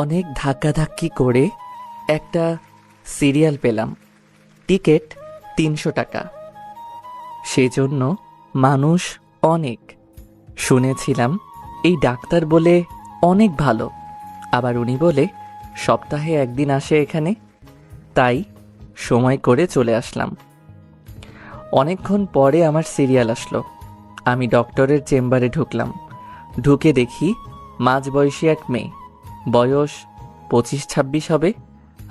অনেক ধাক্কাধাক্কি করে একটা সিরিয়াল পেলাম। টিকিট ৩০০ টাকা। সেজন্য মানুষ অনেক। শুনেছিলাম এই ডাক্তার বলে অনেক ভালো, আবার উনি বলে সপ্তাহে একদিন আসে এখানে। তাই সময় করে চলে আসলাম। অনেকক্ষণ পরে আমার সিরিয়াল আসলো। আমি ডক্টরের চেম্বারে ঢুকলাম। ঢুকে দেখি মাঝবয়সী এক মেয়ে, বয়স ২৫-২৬ হবে,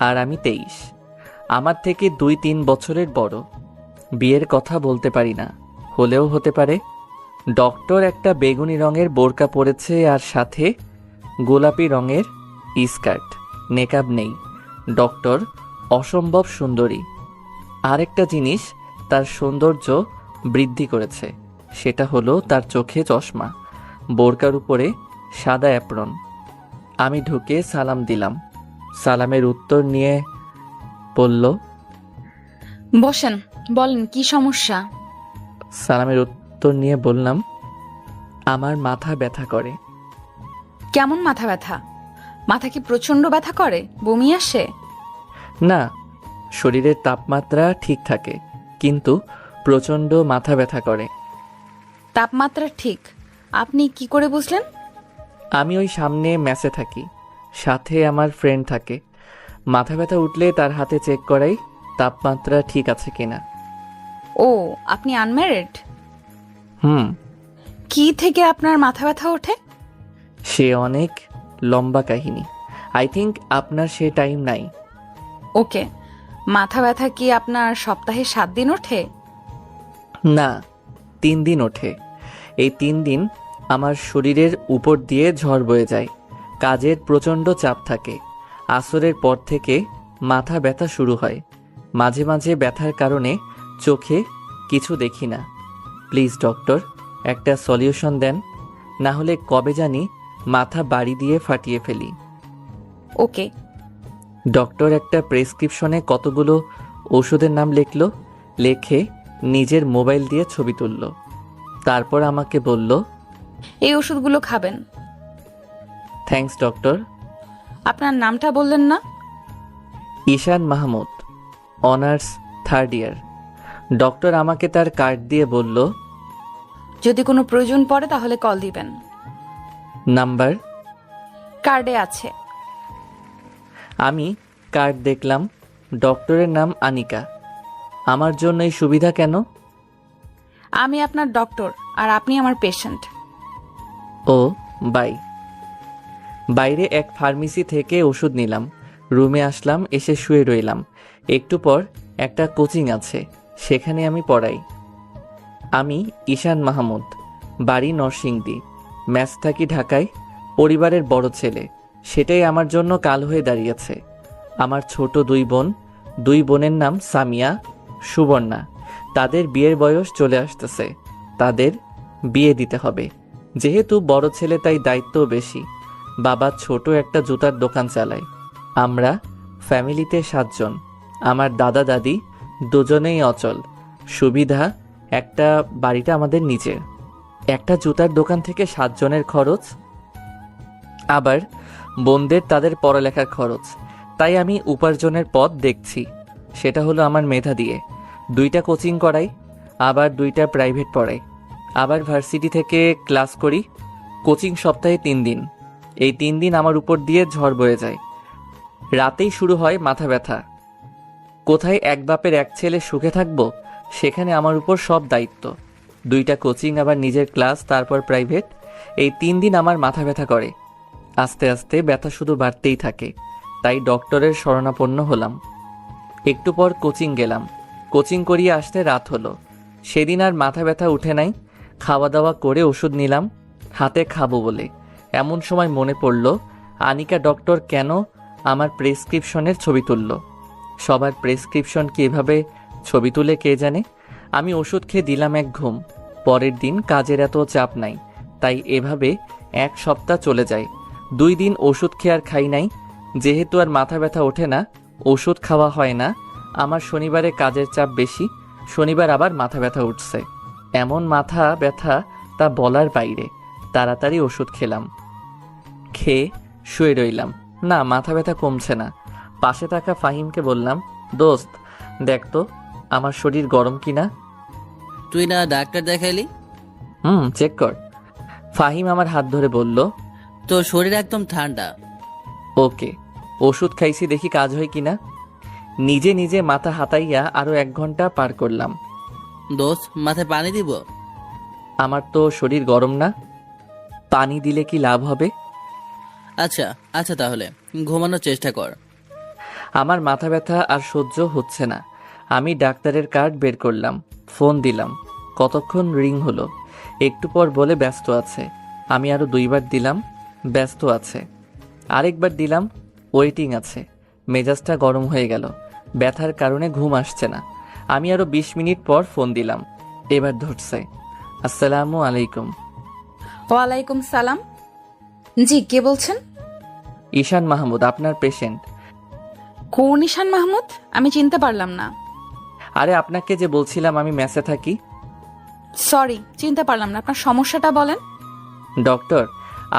আর আমি ২৩। আমার থেকে ২-৩ বছরের বড়। বিয়ের কথা বলতে পারি না, হলেও হতে পারে। ডক্টর একটা বেগুনি রঙের বোরকা পরেছে আর সাথে গোলাপি রঙের স্কার্ট, নেকাব নেই। ডক্টর অসম্ভব সুন্দরী। আরেকটা জিনিস তার সৌন্দর্য বৃদ্ধি করেছে, সেটা হলো তার চোখে চশমা, বোরকার উপরে সাদা অ্যাপ্রন। আমি ঢুকে সালাম দিলাম। সালামের উত্তর নিয়ে বলল, বসেন, বলেন কি সমস্যা? সালামের উত্তর নিয়ে বললাম, আমার মাথা ব্যথা করে। কেমন মাথা ব্যথা? মাথা কি প্রচন্ড ব্যথা করে? বমি আসে? না, শরীরের তাপমাত্রা ঠিক থাকে, কিন্তু প্রচণ্ড মাথা ব্যথা করে। তাপমাত্রা ঠিক? আপনি কি করে বুঝলেন? আমি ওই সামনে ম্যাচে থাকি, সাথে আমার ফ্রেন্ড থাকে। মাথা ব্যথা উঠলে তার হাতে চেক করাই তাপমাত্রা ঠিক আছে কিনা। ও, আপনি আনম্যারিড? হুম। কি থেকে আপনার মাথা ব্যথা ওঠে? সে অনেক লম্বা কাহিনী। আই থিঙ্ক আপনার সে টাইম নাই। ওকে, মাথা ব্যথা কি আপনার সপ্তাহে 7 দিন ওঠে? না, 3 দিন ওঠে। এই 3 দিন আমার শরীরের উপর দিয়ে ঝড় বয়ে যায়। কাজের প্রচণ্ড চাপ থাকে। আসরের পর থেকে মাথা ব্যথা শুরু হয়। মাঝে মাঝে ব্যথার কারণে চোখে কিছু দেখি না। প্লিজ ডক্টর, একটা সলিউশন দেন, না হলে কবে জানি মাথা বাড়ি দিয়ে ফাটিয়ে ফেলি। ওকে। ডক্টর একটা প্রেসক্রিপশনে কতগুলো ওষুধের নাম লিখলো, লেখে নিজের মোবাইল দিয়ে ছবি তুলল। তারপর আমাকে বলল, এই ওষুধগুলো খাবেন। Thanks doctor. আপনার নামটা বললেন না? ঈশান মাহমুদ, অনার্স 3rd ইয়ার। ডক্টর আমাকে তার কার্ড দিয়ে বলল, যদি কোনো প্রয়োজন পড়ে তাহলে কল দিবেন। নাম্বার? কার্ডে আছে। আমি কার্ড দেখলাম। ডক্টরের নাম আনিকা। আমার জন্য এই সুবিধা কেন? আমি আপনার ডক্টর আর আপনি আমার পেশেন্ট। O by. বাইরে এক ফার্মেসি থেকে ওষুধ নিলাম। রুমে আসলাম, এসে শুয়ে রইলাম। একটু পর একটা কোচিং আছে, সেখানে আমি পড়াই। আমি ঈশান মাহমুদ, বাড়ি নরসিংদী, ম্যাচ থাকি ঢাকায়। পরিবারের বড় ছেলে, সেটাই আমার জন্য কাল হয়ে দাঁড়িয়েছে। আমার ছোট 2 বোন। 2 বোনের নাম সামিয়া, সুবর্ণা। তাদের বিয়ের বয়স চলে আসতেছে। তাদের বিয়ে দিতে হবে। যেহেতু বড় ছেলে তাই দায়িত্বও বেশি। বাবা ছোট একটা জুতার দোকান চালায়। আমরা ফ্যামিলিতে 7 জন। আমার দাদা দাদি দুজনেই অচল। সুবিধা একটা, বাড়িটা আমাদের নিজের। একটা জুতার দোকান থেকে 7 জনের খরচ, আবার বোনদের তাদের পড়ালেখার খরচ। তাই আমি উপার্জনের পথ দেখছি, সেটা হলো আমার মেধা দিয়ে 2টা কোচিং করাই, আবার 2টা প্রাইভেট পড়াই, আবার ভার্সিটি থেকে ক্লাস করি। কোচিং সপ্তাহে 3 দিন। এই 3 দিন আমার উপর দিয়ে ঝড় বয়ে যায়। রাতেই শুরু হয় মাথা ব্যথা। কোথায় এক বাপের এক ছেলে সুখে থাকবো, সেখানে আমার উপর সব দায়িত্ব। 2টা কোচিং, আবার নিজের ক্লাস, তারপর প্রাইভেট। এই 3 দিন আমার মাথা ব্যথা করে। আস্তে আস্তে ব্যথা শুধু বাড়তেই থাকে। তাই ডক্টরের শরণাপন্ন হলাম। একটু পর কোচিং গেলাম। কোচিং করিয়ে আসতে রাত হলো। সেদিন আর মাথা ব্যথা উঠে নাই। খাওয়া দাওয়া করে ওষুধ নিলাম হাতে খাবো বলে। এমন সময় মনে পড়ল, আনিকা ডক্টর কেন আমার প্রেসক্রিপশনের ছবি তুলল। সবার প্রেসক্রিপশন কি এভাবে ছবি তুলে কে জানে। আমি ওষুধ খেয়ে দিলাম এক ঘুম। পরের দিন কাজের এত চাপ নাই, তাই এভাবে 1 সপ্তাহ চলে যায়। 2 দিন ওষুধ খেয়ে আর খাই নাই। যেহেতু আর মাথা ব্যথা ওঠে না, ওষুধ খাওয়া হয় না। আমার শনিবারে কাজের চাপ বেশি, শনিবার আবার মাথা ব্যথা উঠছে। এমন মাথা ব্যথা তা বলার বাইরে। তাড়াতাড়ি ওষুধ খেলাম, খেয়ে শুয়ে রইলাম। না, মাথা ব্যথা কমছে না। পাশে থাকা ফাহিমকে বললাম, দোস্ত দেখ তো আমার শরীর গরম কিনা। তুই না ডাক্তার দেখাইলি? চেক কর। ফাহিম আমার হাত ধরে বলল, তোর শরীর একদম ঠান্ডা। ওকে। ওষুধ খাইছি, দেখি কাজ হয় কিনা। নিজে নিজে মাথা হাতাইয়া আরো 1 ঘন্টা পার করলাম। দোস্ত, মাথায় পানি দিব? আমার তো শরীর গরম না। পানি দিলে কি লাভ হবে? আচ্ছা আচ্ছা, তাহলে ঘুমানোর চেষ্টা কর। আমার মাথা ব্যথা আর সহ্য হচ্ছে না। আমি ডাক্তারের কার্ড বের করলাম, ফোন দিলাম। কতক্ষণ রিং হলো। একটু পর বলে ব্যস্ত আছে। আমি আরো 2বার দিলাম, ব্যস্ত আছে। আরেকবার দিলাম, ওয়েটিং আছে। মেজাজটা গরম হয়ে গেল। ব্যথার কারণে ঘুম আসছে না। আমি আরো 20 মিনিট পর ফোন দিলাম। এবার ধরছে। আসসালামু আলাইকুম। ওয়ালাইকুম সালাম। জি, কে বলছেন? ঈশান মাহমুদ, আপনার পেশেন্ট। কোন ঈশান মাহমুদ? আমি চিনতে পারলাম না। আরে আপনাকে যে বলছিলাম আমি মেসে থাকি। সরি, চিনতে পারলাম না। আপনার সমস্যাটা বলেন। ডক্টর,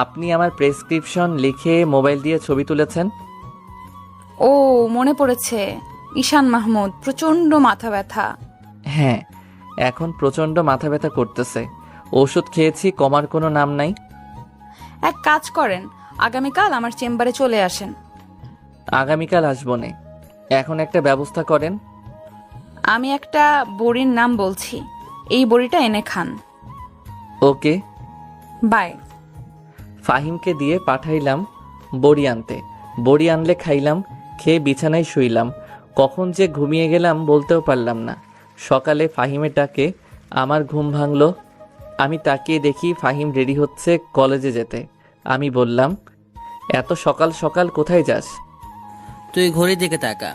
আপনি আমার প্রেসক্রিপশন লিখে মোবাইল দিয়ে ছবি তুলেছেন। ও, মনে পড়েছে। ঈশান মাহমুদ, প্রচন্ড মাথা ব্যথা। হ্যাঁ, এখন প্রচন্ড মাথা ব্যথা করতেছে। ওষুধ খেয়েছি, কমার কোনো নাম নাই। এক কাজ করেন, আগামীকাল আমার চেম্বারে চলে আসেন। আগামীকাল আসবো নে। এখন একটা ব্যবস্থা করেন। আমি একটা বড়ির নাম বলছি, এই বড়িটা এনে খান। ওকে। বাই। ফাহিমকে দিয়ে পাঠাইলাম বড়ি আনতে। বড়ি আনলে খাইলাম, খেয়ে বিছানায় শুইলাম। কখন যে ঘুমিয়ে গেলাম বলতেও পারলাম না। সকালে ফাহিমের ডাকে আমার ঘুম ভাঙলো। আমি তাকিয়ে দেখি ফাহিম রেডি হচ্ছে কলেজে যেতে। আমি বললাম, এত সকাল সকাল কোথায় যাস? তুই ঘড়ির দিকে তাকা।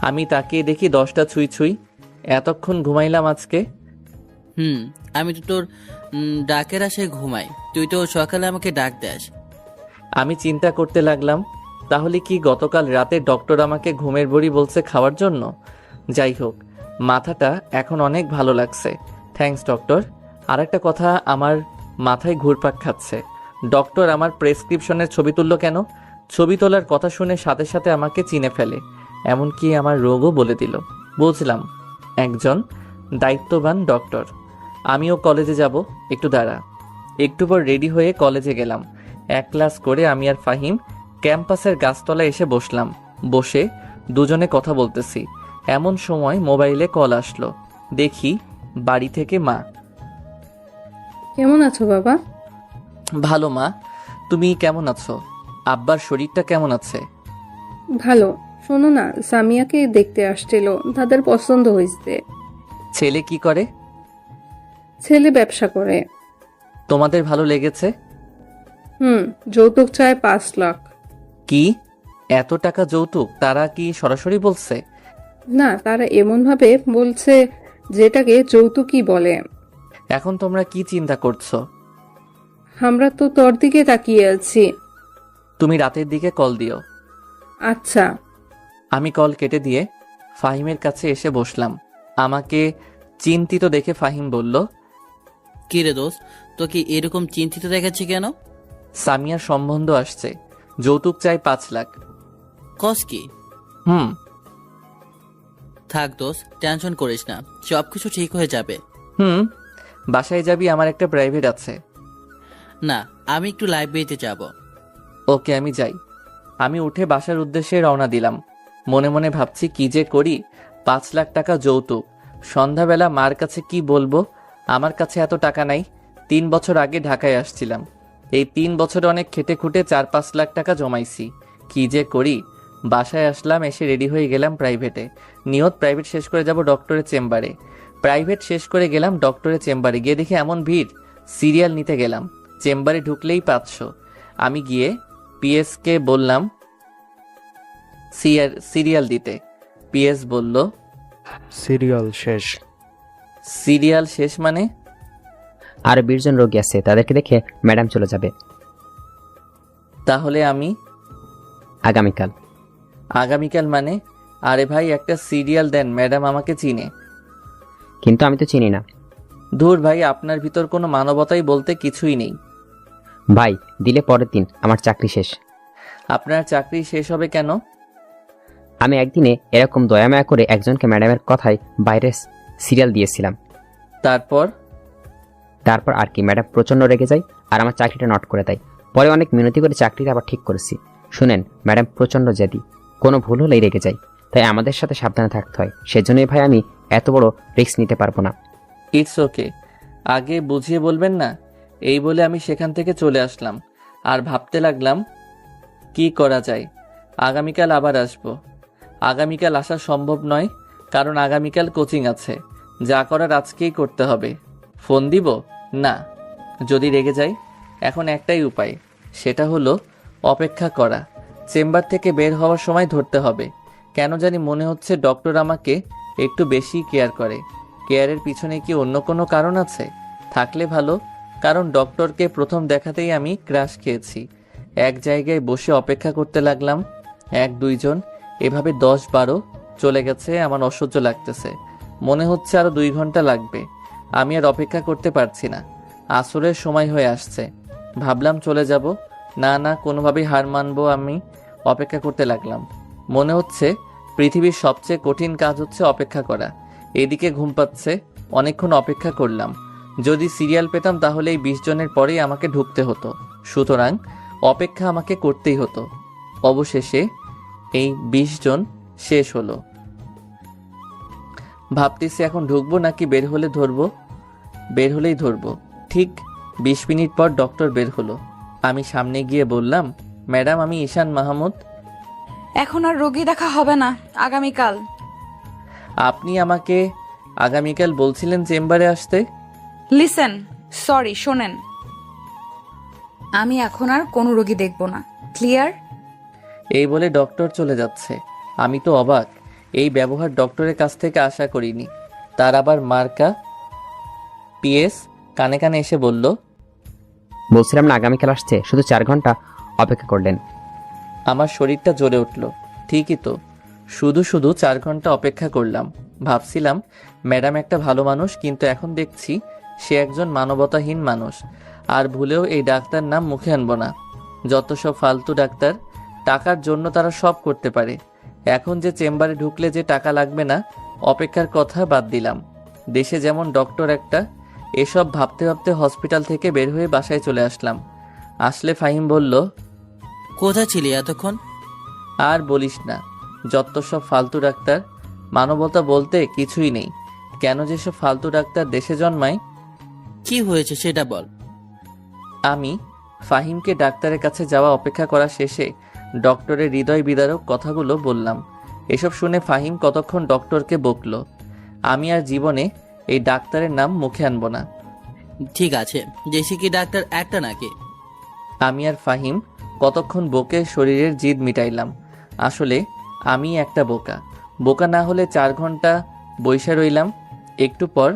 আমি তাকিয়ে দেখি 10টা ছুঁই ছুঁই। এতক্ষণ ঘুমাইলাম আজকে। আমি তো তোর ডাকের আশায় ঘুমাই, তুই তো সকালে আমাকে ডাক দেস। আমি চিন্তা করতে লাগলাম, তাহলে কি গতকাল রাতে ডক্টর আমাকে ঘুমের বড়ি বলছে খাওয়ার জন্য? যাই হোক, মাথাটা এখন অনেক ভালো লাগছে। Thanks doctor. আর একটা কথা আমার মাথায় ঘুরপাক খাচ্ছে। ডক্টর আমার প্রেসক্রিপশনের ছবি তুললো কেন? ছবি তোলার কথা শুনে সাথে সাথে আমাকে চিনে ফেলে, এমনকি আমার রোগও বলে দিল। বুঝলাম, একজন দায়িত্ববান ডক্টর। আমিও কলেজে যাব, একটু দাঁড়া। একটু পর রেডি হয়ে কলেজে গেলাম। 1 ক্লাস করে আমি আর ফাহিম ক্যাম্পাসের গাছতলায় এসে বসলাম। বসে দুজনে কথা বলতেছি। এমন সময় মোবাইলে কল আসলো। দেখি বাড়ি থেকে মা। কেমন আছো বাবা? ভালো মা, তুমি কেমন আছো? আব্বার শরীরটা কেমন আছে? ভালো। শোনো না, সামিয়াকে দেখতে আসছিল, তাদের পছন্দ হয়েছে। ছেলে কি করে? ছেলে ব্যবসা করে। তোমাদের ভালো লেগেছে? যৌতুক চায় 5 লাখ। কি, এত টাকা যৌতুক? তারা কি সরাসরি বলছে? না, তারা এমন ভাবে বলছে যেটাকে যৌতুকই বলে। এখন তোমরা কি চিন্তা করছো? আমরা তো তোর দিকে তাকিয়ে আছি। তুমি রাতের দিকে কল দিও। আচ্ছা। আমি কল কেটে দিয়ে ফাহিমের কাছে এসে বসলাম। আমাকে চিন্তিত দেখে ফাহিম বলল, কি রে দোস্ত, তোকে এরকম চিন্তিত দেখাচ্ছি কেন? সামিয়ার সম্বন্ধ আসছে, যৌতুক চাই 5 লাখ। কস কি? হুম। থাক দোস্ত, টেনশন করিস না, সবকিছু ঠিক হয়ে যাবে। বাসায় যাবি? আমার একটা প্রাইভেট আছে। না, আমি একটু লাইব্রেরিতে যাব। ওকে, আমি যাই। আমি উঠে বাসার উদ্দেশ্যে রওনা দিলাম। মনে মনে ভাবছি কি যে করি। 5 লাখ টাকা যৌতুক। সন্ধ্যাবেলা মার কাছে কি বলবো? আমার কাছে এত টাকা নাই। 3 বছর আগে ঢাকায় আসছিলাম। এই 3 বছরে অনেক খেটে খুঁটে 4-5 লাখ টাকা জমাইছি। কি যে করি। বাসায় আসলাম, এসে রেডি হয়ে গেলাম প্রাইভেটে। নিয়ত প্রাইভেট শেষ করে যাব ডক্টরের চেম্বারে। প্রাইভেট শেষ করে গেলাম ডক্টরের চেম্বারে। গিয়ে দেখি এমন ভিড়, সিরিয়াল নিতে গেলাম। চেম্বারে ঢুকলেই 500। আমি গিয়ে পিএসকে বললাম সিরিয়াল দিতে। পিএস বলল, সিরিয়াল শেষ। সিরিয়াল শেষ মানে? আর 20 জন রোগী আছে, তাদেরকে দেখে ম্যাডাম চলে যাবে। তাহলে আমি আগামীকাল। আগামীকাল মানে? আরে ভাই, একটা সিরিয়াল দেন, ম্যাডাম আমাকে চিনে। কিন্তু আমি তো চিনি না। ধুর ভাই, আপনার ভিতর কোনো মানবতাই বলতে কিছুই নেই। ভাই, দিলে পরের দিন আমার চাকরি শেষ। আপনার চাকরি শেষ হবে কেন? আমি একদিনে এরকম দয়ামায়া করে একজনকে ম্যাডামের কথায় বাইরে সিরিয়াল দিয়েছিলাম। তারপর? তারপর আর কি, ম্যাডাম প্রচণ্ড রেগে যায় আর আমার চাকরিটা নট করে দেয়। পরে অনেক মিনতি করে চাকরিটা আবার ঠিক করেছি। শুনেন, ম্যাডাম প্রচণ্ড জেদি, কোনো ভুল হলেই রেগে যায়, তাই আমাদের সাথে সাবধানে থাকতে হয়। সেজন্যই ভাই আমি এত বড় রিস্ক নিতে পারবো না। ইটস ওকে, আগে বুঝিয়ে বলবেন না? এই বলে আমি সেখান থেকে চলে আসলাম আর ভাবতে লাগলাম কি করা যায়। আগামীকাল আবার আসব। আগামীকাল আসা সম্ভব নয়, কারণ আগামীকাল কোচিং আছে। যা করার আজকেই করতে হবে। ফোন দিব না, যদি রেগে যাই। এখন একটাই উপায়, সেটা হলো অপেক্ষা করা। চেম্বার থেকে বের হওয়ার সময় ধরতে হবে। কেন জানি মনে হচ্ছে ডক্টর আমাকে একটু বেশি কেয়ার করে। কেয়ারের পিছনে কি অন্য কোনো কারণ আছে? থাকলে ভালো, কারণ ডক্টরকে প্রথম দেখাতেই আমি ক্রাশ খেয়েছি। এক জায়গায় বসে অপেক্ষা করতে লাগলাম, 1-2 জন, এভাবে 10-12 চলে গেছে। আমার অসহ্য লাগতেছে, মনে হচ্ছে আরো 2 ঘন্টা লাগবে। আমি আর অপেক্ষা করতে পারছি না। আসরের সময় হয়ে আসছে। ভাবলাম চলে যাব, না কোনোভাবেই হার মানবো। আমি অপেক্ষা করতে লাগলাম। মনে হচ্ছে পৃথিবীর সবচেয়ে কঠিন কাজ হচ্ছে অপেক্ষা করা। এদিকে ঘুম পাচ্ছে। অনেকক্ষণ অপেক্ষা করলাম। যদি সিরিয়াল পেতাম তাহলে এই 20 জনের পরেই আমাকে ঢুকতে হতো, সুতরাং অপেক্ষা আমাকে করতেই হতো। অবশেষে এই 20 জন শেষ হলো। ভাবতেছি এখন ঢুকবো নাকি বের হলে ধরবো। বের হলেই ধরবো। ঠিক 20 মিনিট পর ডক্টর বের হলো। আমি সামনে গিয়ে বললাম, ম্যাডাম আমি ঈশান মাহমুদ। এখন আর রোগী দেখা হবে না, আগামীকাল। আপনি আমাকে আগামীকাল বলছিলেন চেম্বারে আসতে। লিসেন, সরি, শোনেন, আমি এখন আর কোনো রোগী দেখব না। ক্লিয়ার? এই বলে ডক্টর চলে যাচ্ছে। আমি তো অবাক, এই ব্যবহার ডক্টরের কাছ থেকে আশা করিনি। তার আবার মার্কা পিএস কানে কানে এসে বলল, বলছিলাম না আগামীকাল আসছে, শুধু 4 ঘন্টা অপেক্ষা করলেন। আমার শরীরটা জ্বলে উঠল। ঠিকই তো, শুধু শুধু 4 ঘন্টা অপেক্ষা করলাম। ভাবছিলাম ম্যাডাম একটা ভালো মানুষ, কিন্তু এখন দেখছি সে একজন মানবতাহীন মানুষ। আর ভুলেও এই ডাক্তার নাম মুখে আনবো না। যত সব ফালতু ডাক্তার, টাকার জন্য তারা সব করতে পারে। এখন যে চেম্বারে ঢুকলে যে টাকা লাগবে না, অপেক্ষার কথা বাদ দিলাম। দেশে যেমন ডক্টর একটা। এসব ভাবতে ভাবতে হসপিটাল থেকে বের হয়ে বাসায় চলে আসলাম। আসলে ফাহিম বলল, কোথায় ছিলি এতক্ষণ? আর বলিস না, যত সব ফালতু ডাক্তার। মানবতা বলতে কিছুই নেই। কেন যেসব ফালতু ডাক্তার দেশে জন্মায়। কি হয়েছে সেটা বল। আমি ফাহিমকে ডাক্তারের কাছে যাওয়া অপেক্ষা করা শেষে ডক্টরের হৃদয় বিদারক কথাগুলো বললাম। এসব শুনে ফাহিম কতক্ষণ ডক্টরকে বকল। আমি আর জীবনে এই ডাক্তারের নাম মুখে আনবো না। ঠিক আছে, দেশে কি ডাক্তার একটা নাকি? আমি আর ফাহিম কতক্ষণ বকে শরীরের জিদ মিটাইলাম। আসলে আমি একটা বোকা। বোকা না হলে 4 ঘন্টা বইসা রইলাম। একটু পর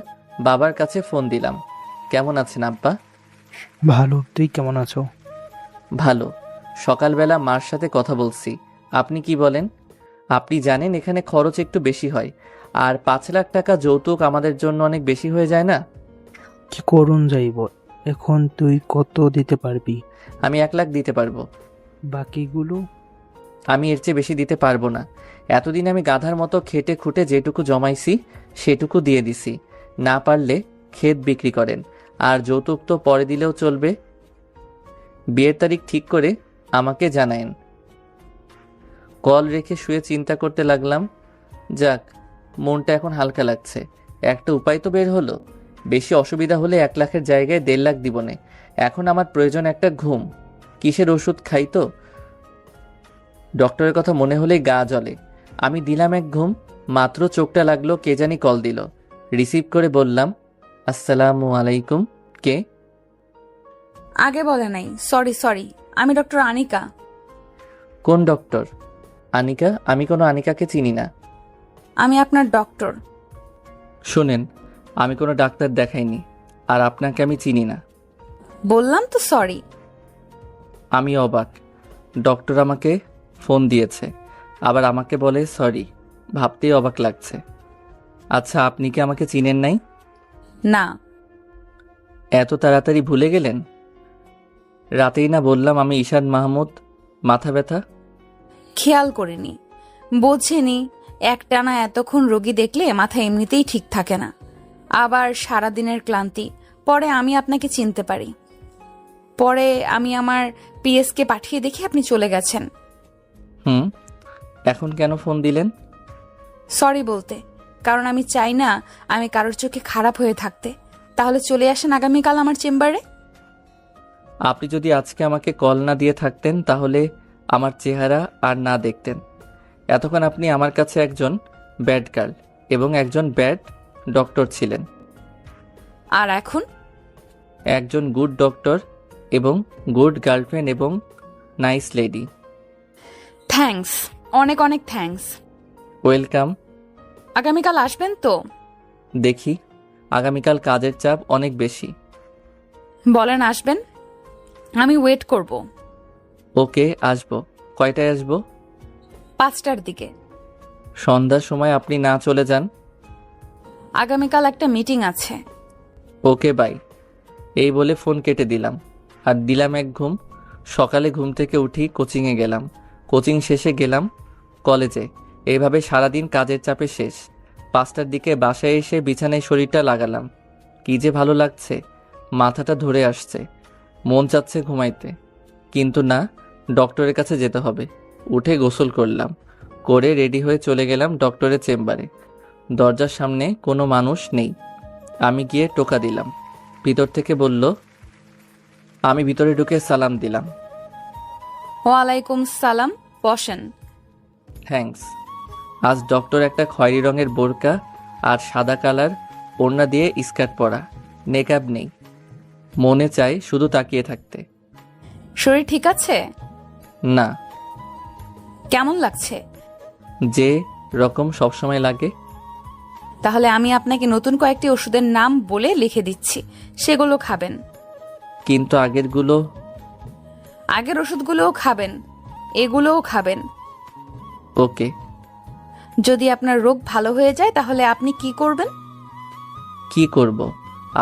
বাবার কাছে ফোন দিলাম। কেমন আছেন আব্বা? ভালো, তুই কেমন আছো? ভালো। সকালবেলা মার সাথে কথা বলছি। আপনি কি বলেন? আপনি জানেন এখানে খরচ একটু বেশি হয়, আর 5 লাখ টাকা যৌতুক আমাদের জন্য অনেক বেশি হয়ে যায় না? কি করুন যাইব? এখন তুই কত দিতে পারবি? আমি 1 লাখ দিতে পারবো। বাকিগুলো? আমি এর চেয়ে বেশি দিতে পারবো না। এতদিন আমি গাধার মতো খেটে খুঁটে যেটুকু জমাইছি সেটুকু দিয়ে দিছি। না পারলে ক্ষেত বিক্রি করেন, আর যৌতুক তো পরে দিলেও চলবে। বিয়ের তারিখ ঠিক করে আমাকে জানায়েন। কল রেখে শুয়ে চিন্তা করতে লাগলাম। যাক, মনটা এখন হালকা লাগছে। একটা উপায় তো বের হলো। বেশি অসুবিধা হলে 1 লাখের জায়গায় 1.5 লাখ দিবনে। এখন আমার প্রয়োজন একটা ঘুম। কিসের ওষুধ খাই তো? ডক্টরের কথা মনে হলেই গা জ্বলে। আমি দিলাম এক ঘুম। মাত্র চোখটা লাগলো কে জানি কল দিল। রিসিভ করে বললাম, আসসালামু আলাইকুম। কে? আগে বলে নাই। সরি, আমি ডক্টর আনিকা। কোন ডক্টর? আনিকা? আমি কোনো আনিকাকে চিনি না। আমি আপনার ডক্টর। শোনেন, আমি কোনো ডাক্তার দেখাইনি, আর আপনাকে আমি চিনি না। বললাম তো সরি। আমি অবাক। ডক্টর আমাকে ফোন দিয়েছে, আবার আমাকে বলে সরি। ভাবতেই অবাক লাগছে। আচ্ছা, আপনি কি আমাকে চিনেন নাই? না। এত তাড়াতাড়ি ভুলে গেলেন? রাতেই না বললাম আমি ঈশান মাহমুদ। মাথা ব্যথা? খেয়াল করিনি, বোঝেনি। একটানা এতক্ষণ রোগী দেখলে মাথা এমনিতেই ঠিক থাকে না, আবার সারাদিনের ক্লান্তি। পরে আমি আপনাকে চিনতে পারি। পরে আমি আমার পিএসকে পাঠিয়ে দেখি আপনি চলে গেছেন। হুম, এখন কেন ফোন দিলেন? সরি বলতে, কারণ আমি চাই না আমি কারোর চোখে খারাপ হয়ে থাকতে। তাহলে চলে আসেন আগামীকাল আমার চেম্বারে। আপনি যদি আজকে আমাকে কল না দিয়ে থাকতেন তাহলে আমার চেহারা আর না দেখতেন। এতক্ষণ আপনি আমার কাছে একজন ব্যাড গার্ল এবং একজন ব্যাড ডক্টর ছিলেন। আর এখন একজন গুড ডক্টর এবং গুড গার্লফ্রেন্ড এবং নাইস লেডি। থ্যাঙ্কস, অনেক অনেক থ্যাঙ্কস। ওয়েলকাম। আগামীকাল আসবেন তো? দেখি, আগামীকাল কাজের চাপ অনেক বেশি। বলেন আসবেন, আমি ওয়েট করব। ওকে, আসবো। কয়টায় আসবো? 5টার দিকে। সন্ধ্যার সময় আপনি না চলে যান। আগামীকাল একটা মিটিং আছে। ওকে, বাই। এই বলে ফোন কেটে দিলাম আর দিলাম এক ঘুম। সকালে ঘুম থেকে উঠি, কোচিংয়ে গেলাম। কোচিং শেষে গেলাম কলেজে। এইভাবে সারাদিন কাজের চাপে শেষ। 5টার দিকে বাসায় এসে বিছানায় শরীরটা লাগালাম। কি যে ভালো লাগছে, মাথাটা ধরে আসছে, মন চাচ্ছে ঘুমাইতে। কিন্তু না, ডক্টরের কাছে যেতে হবে। উঠে গোসল করলাম, করে রেডি হয়ে চলে গেলাম ডক্টরের চেম্বারে। দরজার সামনে কোনো মানুষ নেই। আমি গিয়ে টোকা দিলাম। ভিতর থেকে বলল। আমি ভিতরে ঢুকে সালাম দিলাম। ওয়ালাইকুম সালাম, বসেন। থ্যাঙ্কস। আজ ডক্টর একটা খয়েরি রঙের বোরকা আর সাদা কালার ওড়না দিয়ে স্কার্ট পরা, মেকআপ নেই। মনে চায় শুধু তাকিয়ে থাকতে। শরীর ঠিক আছে? না, কেমন লাগছে? যে রকম সবসময় লাগে। তাহলে আমি আপনাকে নতুন কয়েকটি ওষুধের নাম বলে লিখে দিচ্ছি, সেগুলো খাবেন। কিন্তু আগেরগুলো? আগের ওষুধগুলোও খাবেন, এগুলোও খাবেন। ওকে। যদি আপনার রোগ ভালো হয়ে যায় তাহলে আপনি কি করবেন? কি করব?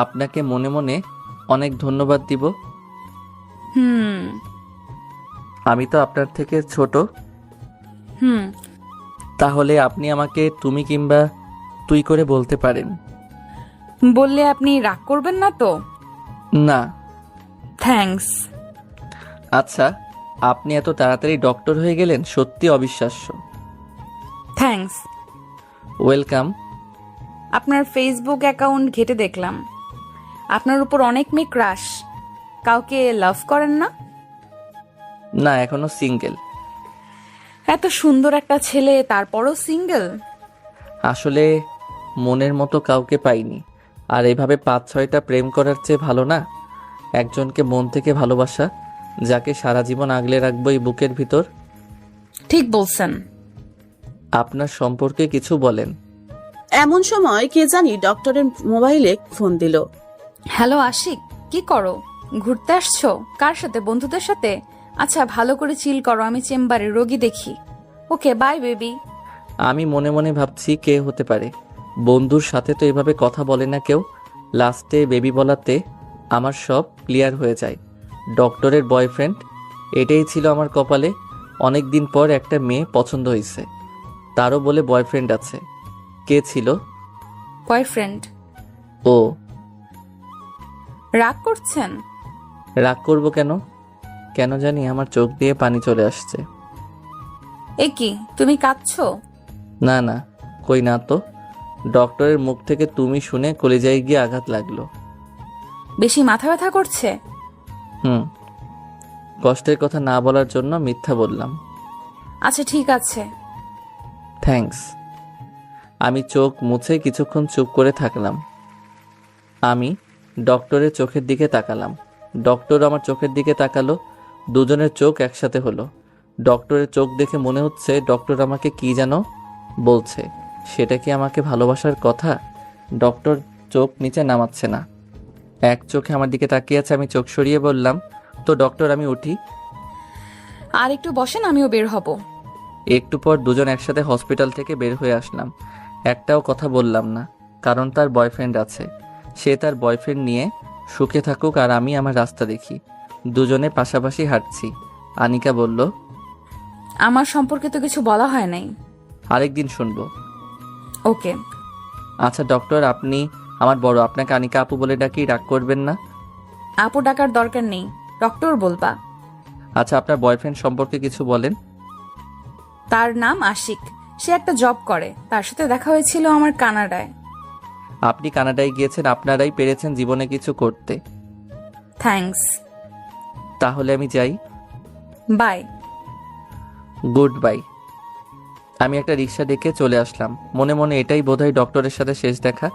আপনাকে মনে মনে অনেক ধন্যবাদ দিব। হুম আমি তো আপনার থেকে ছোট। হুম তাহলে আপনি আমাকে তুমি কিংবা তুই করে বলতে পারেন। বললে আপনি রাগ করবেন না তো? না। থ্যাঙ্কস। আচ্ছা, আপনি এত তাড়াতাড়ি ডক্টর হয়ে গেলেন, সত্যি অবিশ্বাস্য। থ্যাঙ্কস। ওয়েলকাম। আপনার ফেসবুক অ্যাকাউন্ট ঘেটে দেখলাম, আপনার উপর অনেক মেয়ে ক্রাশ। কাউকে লাভ করেন না? না, এখনো সিঙ্গেল। এত সুন্দর একটা ছেলে, তারপরও সিঙ্গেল? আসলে মনের মতো কাউকে পাইনি। আর এভাবে 5-6টা প্রেম করার চেয়ে ভালো না একজনকে মন থেকে ভালোবাসা, যাকে সারা জীবন আগলে রাখবো এই বুকের ভিতর। ঠিক বলছেন। আপনার সম্পর্কে কিছু বলেন। এমন সময় কে জানি ডক্টরের মোবাইলে ফোন দিল। হ্যালো আশিক, কি করো? ঘুরতে আসছো? কার সাথে? বন্ধুদের সাথে? আচ্ছা, ভালো করে চিল করো, আমি চেম্বারে রোগী দেখি। ওকে, বাই বেবি। আমি মনে মনে ভাবছি কে হতে পারে। বন্ধুর সাথে তো এভাবে কথা বলে না কেউ। লাস্টে বেবি বলাতে আমার সব ক্লিয়ার হয়ে যায়। ডক্টরের বয়ফ্রেন্ড, এটাই ছিল আমার কপালে। অনেক দিন পর একটা মেয়ে পছন্দ হয়েছে, তারও বলে বয়ফ্রেন্ড আছে। কে ছিল? বয়ফ্রেন্ড। ও। রাগ করছেন? রাগ করব কেন? কেন জানি আমার চোখ দিয়ে পানি চলে আসছে। এ কি, তুমি কাঁদছো? না না, কই না তো। ডক্টরের মুখ থেকে তুমি শুনে কলিজায় গিয়ে আঘাত লাগলো। বেশি মাথা ব্যথা করছে? হুম, কষ্টের কথা না বলার জন্য মিথ্যা বললাম। আচ্ছা ঠিক আছে। থ্যাঙ্কস। আমি চোখ মুছে কিছুক্ষণ চুপ করে থাকলাম। আমি ডক্টরের চোখের দিকে তাকালাম, ডক্টর আমার চোখের দিকে তাকালো। দুজনের চোখ একসাথে হলো। ডক্টরের চোখ দেখে মনে হচ্ছে ডক্টর আমাকে কি যেন বলছে। সেটা কি আমাকে ভালোবাসার কথা? ডক্টর চোখ নিচে নামাচ্ছে না, এক চোখে আমার দিকে তাকিয়ে আছে। আমি চোখ সরিয়ে বললাম, তো ডক্টর আমি উঠি? আর একটু বসেন, আমিও বের হব। একটু পর দুজন একসাথে হসপিটাল থেকে বের হয়ে আসলাম। একটাও কথা বললাম না, কারণ তার বয়ফ্রেন্ড আছে। সে তার বয়ফ্রেন্ড নিয়ে সুখে থাকুক আর আমি আমার রাস্তা দেখি। দুজনে পাশাপাশি হাঁটছি। আনিকা বলল, আমার সম্পর্কে তো কিছু বলা হয় নাই। আরেকদিন শুনবো। ওকে। আচ্ছা ডক্টর, আপনি আমার বড়, আপনাকে আনিকা আপু বলে ডাকি, রাগ করবেন না? আপু ডাকার দরকার নেই, ডক্টর বলবা। আচ্ছা, আপনার বয়ফ্রেন্ড সম্পর্কে কিছু বলেন। তার নাম আশিক, সে একটা জব করে। তার সাথে দেখা হয়েছিল আমার কানাডায়। আপনি কানাডায় গিয়েছেন, আপনারাই পেরেছেন জীবনে কিছু করতে। থ্যাঙ্কস। তাহলে আমি যাই। বাই। Good bye. আমি একটা রিক্সা ডেকে চলে আসলাম। মনে মনে এটাই বোধহয় ডক্টরের সাথে শেষ দেখা।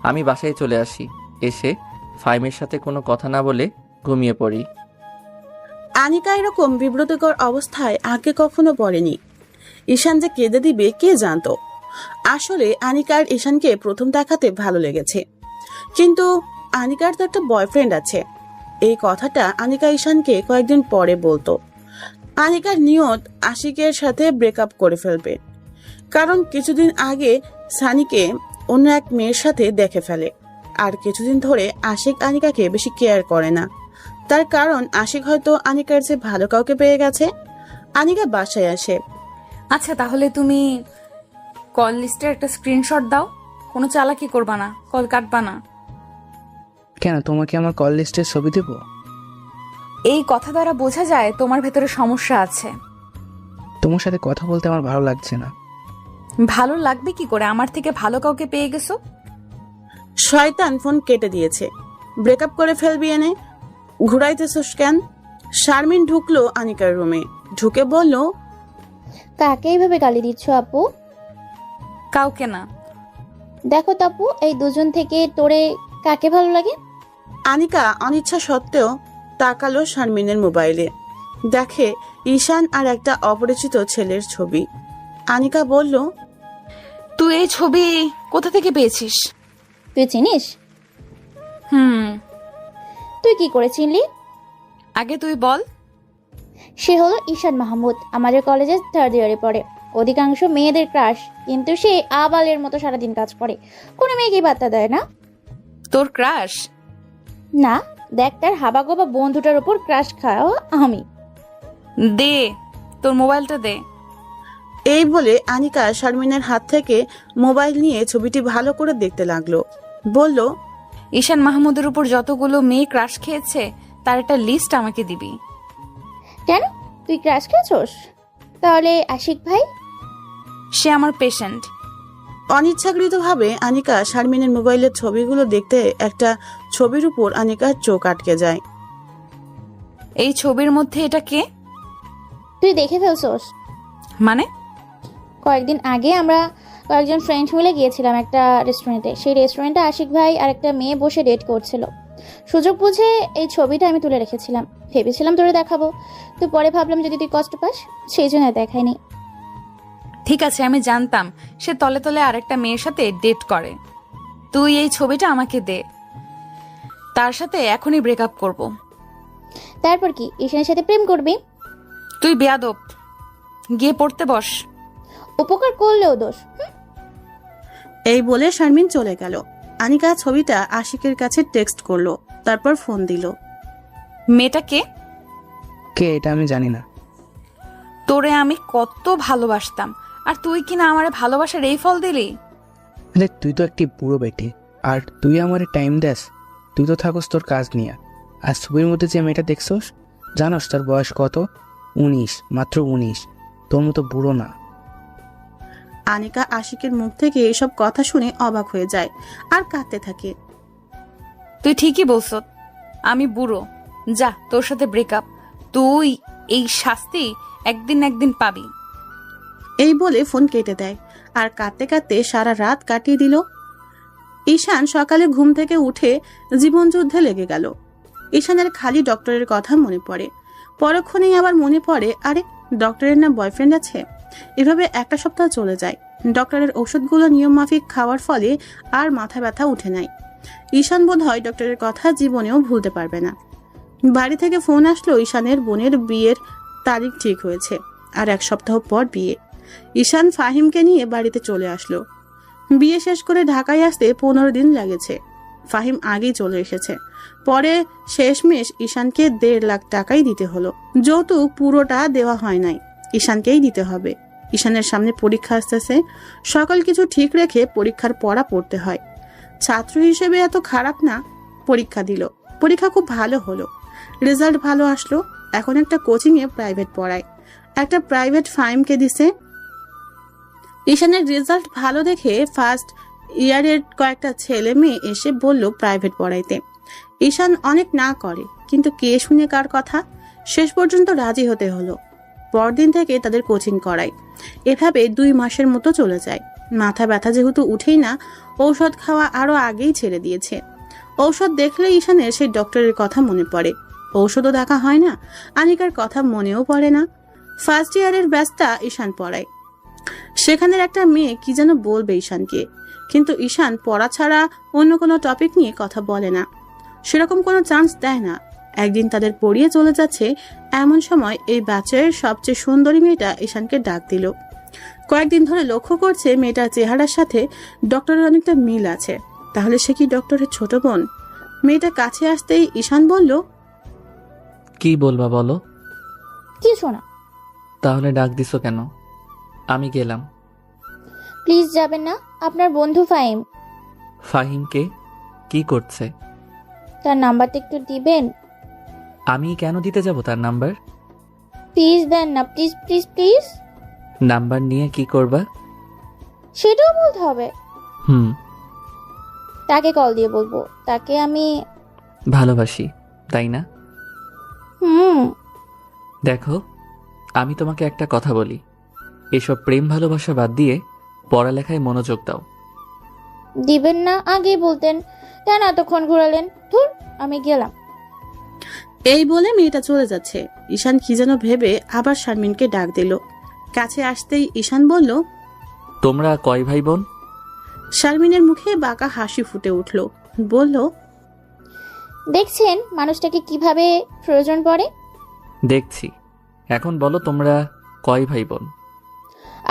আমি বাসায় চলে আসি। এসে ফাইমের সাথে কোনো কথা না বলে ঘুমিয়ে পড়ি। আনিকা এরকম বিব্রতকর অবস্থায় আগে কখনো পড়েনি। ঈশান যে কেঁদে দিবে কে জানতো। আসলে আনিকার ঈশানকে প্রথম দেখাতে ভালো লেগেছে, কিন্তু আনিকার তো একটা বয়ফ্রেন্ড আছে। এই কথাটা আনিকা ঈশানকে কয়েকদিন পরে বলতো। আনিকার নিয়ত আশিকের সাথে ব্রেকআপ করে ফেলবে, কারণ কিছুদিন আগে সানিকে অন্য এক মেয়ের সাথে দেখে ফেলে। আর কিছুদিন ধরে আশিক আনিকাকে বেশি কেয়ার করে না। তার কারণ আশিক হয়তো আনিকার যে ভালো কাউকে পেয়ে গেছে। আনিকা বাসায় আসে। আচ্ছা, তাহলে তুমি কল লিস্টের একটা স্ক্রিনশট দাও। কোনো চালাকি করবা না, কল কাটবা না। কেন, তোমাকে আমার কল লিস্টের ছবি দেব? এই কথা দ্বারা বোঝা যায় তোমার ভেতরে সমস্যা আছে। তোমার সাথে কথা বলতে আমার ভালো লাগছে না। ভালো লাগবে কি করে? আমার থেকে ভালো কাউকে পেয়ে গেছো। শয়তান ফোন কেটে দিয়েছে। ব্রেকআপ করে ফেলবি এনে ঘুরাইতেছস কেন? শারমিন ঢুকলো আনিকার রুমে, ঢুকে বলল, কাকে এইভাবে গালি দিচ্ছ আপু? কাউকে না। দেখো তো আপু, এই দুজন থেকে তোরে কাকে ভালো লাগে? আনিকা অনিচ্ছা সত্ত্বেও তাকালো শারমিনের মোবাইলে, দেখে ঈশান আর একটা অপরিচিত ছেলের ছবি। আনিকা বলল, তুই এই ছবি কোথা থেকে পেয়েছিস? তুই চিনিস? তুই কি করে চিনলি? আগে তুই বল। সে হলো ঈশান মাহমুদ, আমাদের কলেজে 3rd ইয়ারে পড়ে। অধিকাংশ মেয়েদের ক্রাশ, কিন্তু সে আবালের মতো সারাদিন কাজ করে, কোনো মেয়েকেই বার্তা দেয় না। তোর ক্রাশ? না, দেখ তার হাবাগোবা বন্ধুটার উপর ক্রাশ খাওয়া আমি। দে তোর মোবাইলটা দে। এই বলে আনিকা শারমিনের হাত থেকে মোবাইল নিয়ে ছবিটি ভালো করে দেখতে লাগলো। বলল, ঈশান মাহমুদের উপর যতগুলো মেয়ে ক্রাশ খেয়েছে তার একটা লিস্ট আমাকে দিবি। কেন, তুই ক্রাশ খেয়েছস? তাহলে আশিক ভাই? সে আমার পেশেন্ট। অনিচ্ছাকৃতভাবে আনিকা শারমিনের মোবাইলের ছবিগুলো দেখতে একটা ছবির উপর আনিকার চোখ আটকে যায়। এই ছবির মধ্যে এটা কে? তুই দেখে ফেলছস? মানে? কয়েকদিন আগে আমরা কয়েকজন ফ্রেন্ড মিলে গিয়েছিলাম একটা রেস্টুরেন্টে। সেই রেস্টুরেন্টে আশিক ভাই আর একটা মেয়ে বসে ডেট করছিল। সুযোগ বুঝে এই ছবিটা আমি তুলে রেখেছিলাম, ভেবেছিলাম তোরে দেখাবো, তো পরে ভাবলাম যদি তুই কষ্ট পাস, সেই জন্য দেখাইনি। ঠিক আছে, আমি জানতাম সে তলে তলে আরেকটা মেয়ের সাথে ডেট করে। তুই এই ছবিটা আমাকে দে, তার সাথে এখনই ব্রেকআপ করব। তারপর কি ঈশানের সাথে প্রেম করবি? তুই বেয়াদব, গিয়ে পড়তে বস। উপকার করলেও দোষ। এই বলে শারমিন চলে গেল। আনিকা ছবিটা আশিকের কাছে টেক্সট করলো, তারপর ফোন দিল। মেয়েটা কে? কে এটা আমি জানি না। তোরে আমি কত ভালোবাসতাম, আর তুই কিনা আমারে ভালোবাসার এই ফল দিলি। আরে তুই তো একটি বুড়ো বেটি, আর তুই আমারে টাইম দেস? তুই তো থাকস তোর কাজ নিয়ে। আর ছবির মধ্যে যে মেয়েটা দেখছস, জানোস তার বয়স কত? 19, মাত্র 19। তোর মতো বুড়ো না। আনিকা আশিকের মুখ থেকে এসব কথা শুনে অবাক হয়ে যায় আর কাঁদতে থাকে। তুই ঠিকই বলছ, আমি বুড়ো। যা, তোর সাথে ব্রেকআপ। তুই এই শাস্তি একদিন না একদিন পাবি। এই বলে ফোন কেটে দেয় আর কাঁদতে কাঁদতে সারা রাত কাটিয়ে দিল। ঈশান সকালে ঘুম থেকে উঠে জীবনযুদ্ধে লেগে গেল। ঈশানের খালি ডক্টরের কথা মনে পড়ে, পরক্ষণেই আবার মনে পড়ে আরে ডক্টরের না বয়ফ্রেন্ড আছে। এভাবে একটা সপ্তাহ চলে যায়। ডক্টরের ওষুধগুলো নিয়ম মাফিক খাওয়ার ফলে আর মাথা ব্যথা উঠে নাই। ঈশান বোধ হয় ডক্টরের কথা জীবনেও ভুলতে পারবে না। বাড়ি থেকে ফোন আসলো, ঈশানের বোনের বিয়ের তারিখ ঠিক হয়েছে আর 1 সপ্তাহ পর বিয়ে। ঈশান ফাহিমকে নিয়ে বাড়িতে চলে আসলো। বিয়ে শেষ করে ঢাকায় আসতে 15 দিন লাগেছে। ফাহিম আগেই চলে এসেছে। পরে শেষমেশ ঈশানকে 1.5 লাখ টাকাই দিতে হলো। যৌতুক পুরোটা দেওয়া হয় নাই, ঈশানকেই দিতে হবে। ঈশানের সামনে পরীক্ষা আসতেছে, সকল কিছু ঠিক রেখে পরীক্ষার পড়া পড়তে হয়। ছাত্র হিসেবে এত খারাপ না। পরীক্ষা দিল, পরীক্ষা খুব ভালো হলো, রেজাল্ট ভালো আসলো। এখন একটা কোচিংয়ে প্রাইভেট পড়ায়, একটা প্রাইভেট ফার্মকে দিছে। ঈশানের রেজাল্ট ভালো দেখে ফার্স্ট ইয়ারের কয়েকটা ছেলে মেয়ে এসে বলল প্রাইভেট পড়াইতে। ঈশান অনেক না করে, কিন্তু কে শুনে কার কথা, শেষ পর্যন্ত রাজি হতে হলো। পরদিন থেকে তাদের কোচিং করায়। এভাবে 2 মাসের মতো চলে যায়। মাথা ব্যথা যেহেতু উঠেই না, ঔষধ খাওয়া আরো আগেই ছেড়ে দিয়েছে। ঔষধ দেখলে ঈশানের সেই ডক্টরের কথা মনে পড়ে। ঔষধও দেখা হয় না, আনিকার কথা মনেও পড়ে না। ফার্স্ট ইয়ারের ব্যাচটা ঈশান পড়ায়। সেখানের একটা মেয়ে কি যেন বলবে ঈশানকে, কিন্তু ঈশান পড়া ছাড়া অন্য কোনো টপিক নিয়ে কথা বলে না, সেরকম কোনো চান্স দেয় না। একদিন তাদের পড়িয়ে চলে যাচ্ছে, এমন সময় এই ব্যাচের সবচেয়ে সুন্দরী মেয়েটা ঈশানকে ডাক দিল। কয়েকদিন ধরে লক্ষ্য করছে মেয়েটার চেহারার সাথে ডক্টরের অনেকটা মিল আছে। তাহলে সে কি ডক্টরের ছোট বোন? মেয়েটা কাছে আসতেই ঈশান বলল, কি বলবা বলো। কিছু না। তাহলে ডাক দিছো কেন? আমি গেলাম। প্লিজ যাবেন না, আপনার বন্ধু ফাহিম। ফাহিমকে? কি করছে? তার নাম্বারটা একটু দিবেন? আমি কেন দিতে যাব তার নাম্বার? প্লিজ দেন না, প্লিজ প্লিজ প্লিজ। নাম্বার নিয়ে কি করবা? সেটাও বলতে হবে? হুম, তাকে কল দিয়ে বলবো, তাকে আমি ভালোবাসি, তাই না? হুম। দেখো, আমি তোমাকে একটা কথা বলি, এসব প্রেম ভালোবাসা বাদ দিয়ে পড়ালেখায় মনোযোগ দাও। দিবেন না আগেই বলতেন, কেন এতক্ষণ ঘুরালেন? ধুর, আমি গেলাম। এই বলে মেয়েটা চলে যাচ্ছে। ঈশান কি যেন ভেবে আবার শারমিনকে ডাক দিল। কাছে আসতেই ঈশান বলল, তোমরা কয় ভাই বোন? শারমিনের মুখে বাঁকা হাসি ফুটে উঠল। বলল, দেখছেন মানুষটাকে কিভাবে প্রয়োজন পড়ে। দেখছি। এখন বলো তোমরা কয় ভাই বোন?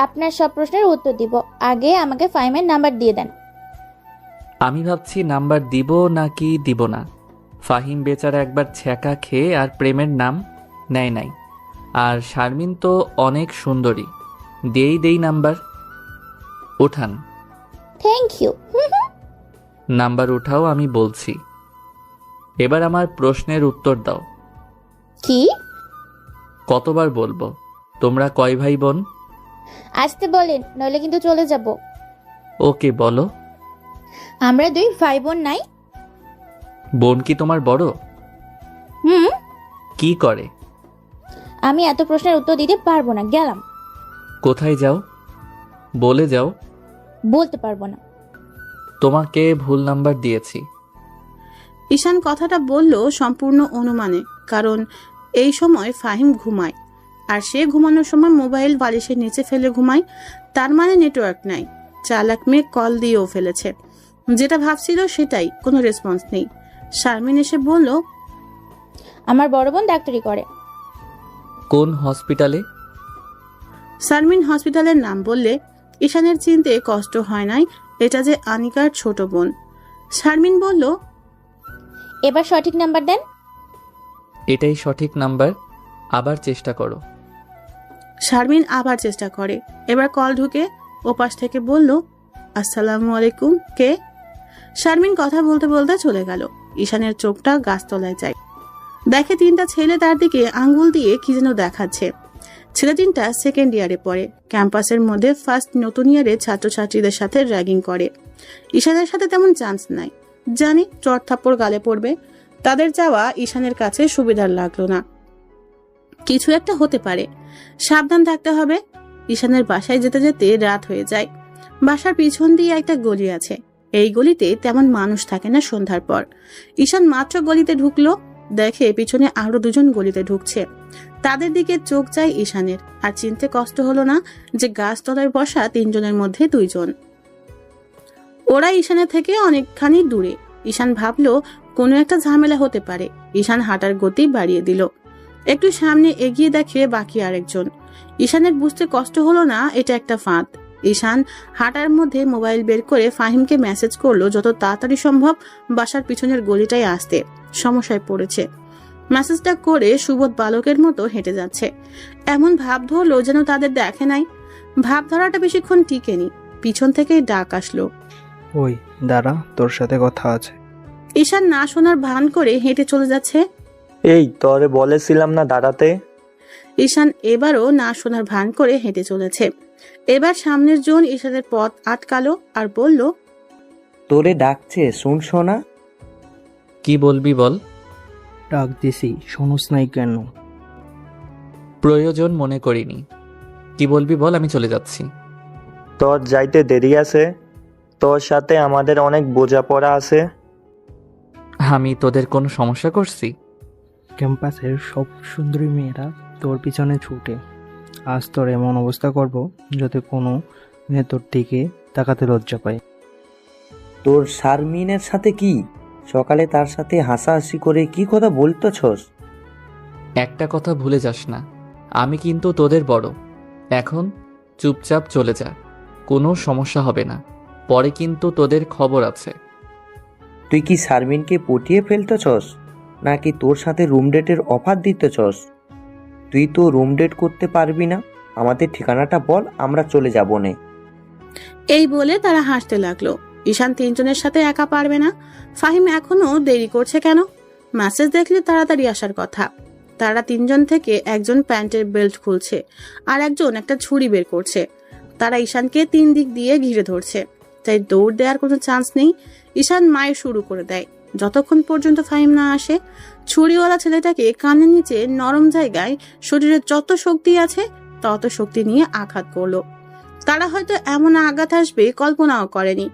আপনার সব প্রশ্নের উত্তর দিব, আগে আমাকে ফাহিমের নাম্বার দিয়ে দেন। আমি ভাবছি নাম্বার দিব নাকি দিব না। ফাহিম বেচারা একবার ছ্যাঁকা খেয়ে আর প্রেমের নাম নেয় নাই। আর শারমিন তো অনেক সুন্দরী, দেই নাম্বার। উঠান। Thank you. নাম্বার উঠাও, আমি বলছি। এবার আমার প্রশ্নের উত্তর দাও। কি? কতবার বলবো তোমরা কয় ভাই বোন? আসতে বলেন, নইলে কিন্তু চলে যাব। ওকে বলো। আমরা 2 ভাই বোন নাই। বোন কি তোমার বড়? হুম। কি করে? আমি এত প্রশ্নের উত্তর দিতে পারবো না, গেলাম। কোথায় যাও? বলে যাও। বলতে পারবো না। তোমাকে ভুল নাম্বার দিয়েছি। ঈশান কথাটা বলল সম্পূর্ণ অনুমানে, কারণ এই সময় ফাহিম ঘুমায়, আর সে ঘুমানোর সময় মোবাইল বালিশের নিচে ফেলে ঘুমায়। তার মানে নেটওয়ার্ক নাই। চালাক মেয়ে কল দিয়েও ফেলেছে। যেটা ভাবছিল সেটাই, কোনো রেসপন্স নেই। শারমিন এসে বলল, আমার বড় বোন ডাক্তারি করে। কোন হসপিটালে? শারমিন হসপিটালের নাম বললে ঈশানের চিনতে কষ্ট হয় নাই এটা যে আনিকার ছোট বোন। শারমিন বলল, এবার সঠিক নাম্বার দেন। এটাই সঠিক নাম্বার, আবার চেষ্টা করো। শারমিন আবার চেষ্টা করে। এবার কল ঢুকে ওপাশ থেকে বলল, আসসালামু আলাইকুম, কে? শারমিন কথা বলতে বলতে চলে গেল। ঈশানের চোখটা গাছতলায় যায়। দেখে 3টা ছেলে তার দিকে আঙ্গুল দিয়ে কি যেন দেখাচ্ছে। ছেলে 3টা সেকেন্ড ইয়ারে পড়ে। ক্যাম্পাসের মধ্যে ফার্স্ট নতুন ইয়ারে ছাত্রছাত্রীদের সাথে র্যাগিং করে। ঈশানের সাথে তেমন চান্স নাই, জানি চট থাপ্পড় গালে পড়বে। তাদের যাওয়া ঈশানের কাছে সুবিধার লাগলো না। কিছু একটা হতে পারে, সাবধান থাকতে হবে। ঈশানের বাসায় যেতে যেতে রাত হয়ে যায়। বাসার পিছন দিয়ে একটা গলি আছে। এই গলিতে তেমন মানুষ থাকে না সন্ধ্যার পর। ঈশান মাত্র গলিতে ঢুকলো, দেখে পিছনে আরো 2জন গলিতে ঢুকছে। তাদের দিকে চোখ যায় ঈশানের, আর চিনতে কষ্ট হলো না যে গাছতলায় বসা 3 জনের মধ্যে 2 জন। ওরা ঈশানের থেকে অনেকখানি দূরে। ঈশান ভাবলো কোনো একটা ঝামেলা হতে পারে। ঈশান হাঁটার গতি বাড়িয়ে দিল। একটু সামনে এগিয়ে দেখে বাকি আরেকজন। ঈশানের বুঝতে কষ্ট হলো না এটা একটা ফাঁদ। ঈশান হাঁটার মধ্যে মোবাইল বের করে ফাহিমকে মেসেজ করলো যত তাড়াতাড়ি সম্ভব বাসার পিছনের গলিটায় আসতে, সমস্যায় পড়েছে। মেসেজটা করে সুবোধ বালকের মতো হেঁটে যাচ্ছে। এমন ভাব ধরলো যেন তাদের দেখে নাই। ভাব ধরাটা বেশিক্ষণ টিকেনি, পিছন থেকে ডাক আসলো, ওই দাঁড়া, তোর সাথে কথা আছে। ঈশান না শোনার ভান করে হেঁটে চলে যাচ্ছে। এই তোরে বলেছিলাম না দাঁড়াতে। ঈশান এবারও না শোনার ভান করে হেঁটে চলেছে। এবার সামনের জন ঈশানের পথ আটকালো আর বলল, তোরে ডাকছে, শুন শোনা। কি বলবি বল। ডাক দিছি, শোনস নাই কেন? প্রয়োজন মনে করিনি। কি বলবি বল, আমি চলে যাচ্ছি। তোর যাইতে দেরি আছে, তোর সাথে আমাদের অনেক বোঝাপড়া আছে। আমি তোদের কোনো সমস্যা করছি? ক্যাম্পাসের সব সুন্দরী মেয়েরা তোর পিছনে ছুটে, আজ তোর এমন অবস্থা করব যাতে কোনো মেয়ে তোর দিকে তাকাতে লজ্জা পায়। তোর শারমিনের সাথে কি সকালে তার সাথে হাসাহাসি করে কি কথা বলতেছস? একটা কথা ভুলে যাস না, আমি কিন্তু তোদের বড়। এখন চুপচাপ চলে যা, কোনো সমস্যা হবে না। পরে কিন্তু তোদের খবর আছে। তুই কি শারমিনকে পটিয়ে ফেলতেছস নাকি তোর সাথে রুম ডেটের অফার দিতেছস? তুই তো রুম ডেট করতে পারবি না, আমাদের ঠিকানাটা বল, আমরা চলে যাব নে। এই বলে তারা হাসতে লাগলো। ঈশান তিনজনের সাথে একা পারবে না। ফাহিম এখনো দেরি করছে কেন? মেসেজ দেখলে তাড়াতাড়ি আসার কথা। তারা তিনজন থেকে একজন প্যান্টের বেল্ট খুলছে আর একজন একটা ছুরি বের করছে। তারা ঈশানকে তিন দিক দিয়ে ঘিরে ধরছে, তাই দৌড় দেওয়ার কোনো চান্স নেই। ঈশান মায়ের শুরু করে দেয়। যতক্ষণ পর্যন্ত ফাহিম না আসে, ছুরিওয়ালা ছেলেটাকে কানের নিচে নরম জায়গায় শরীরের যত শক্তি আছে তত শক্তি নিয়ে আঘাত করলো। তারা হয়তো এমন আঘাত আসবে কল্পনাও করেনি,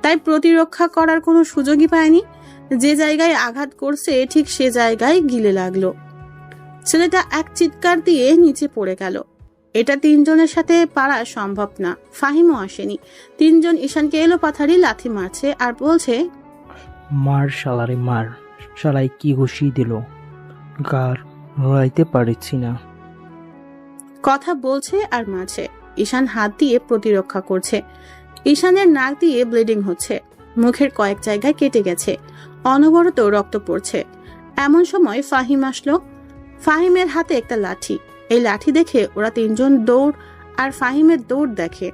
তাই প্রতিরক্ষা করার কোনো সুযোগই পায়নি। যে জায়গায় আঘাত করছে ঠিক সে জায়গায় গিলে লাগলো। ছেলেটা এক চিৎকার দিয়ে নিচে পড়ে গেল। এটা তিনজনের সাথে পারা সম্ভব না। ফাহিমও আসেনি। তিনজন ঈশানকে এলো পাথারি লাথি মারছে আর বলছে, মার শালারে মার, শালাই কি ঘুষি দিল, গার লড়াইতে পারছি না। কথা বলছে আর মারছে। ঈশান হাত দিয়ে প্রতিরক্ষা করছে। ঈশানের নাক দিয়ে ব্লিডিং হচ্ছে, মুখের কয়েক জায়গায় কেটে গেছে, অনবরত রক্ত পড়ছে। এমন সময় ফাহিম আসলো। ফাহিমের হাতে একটা লাঠি। এই লাঠি দেখে ওরা তিনজন দৌড় আর ফাহিমের দৌড় দেখে।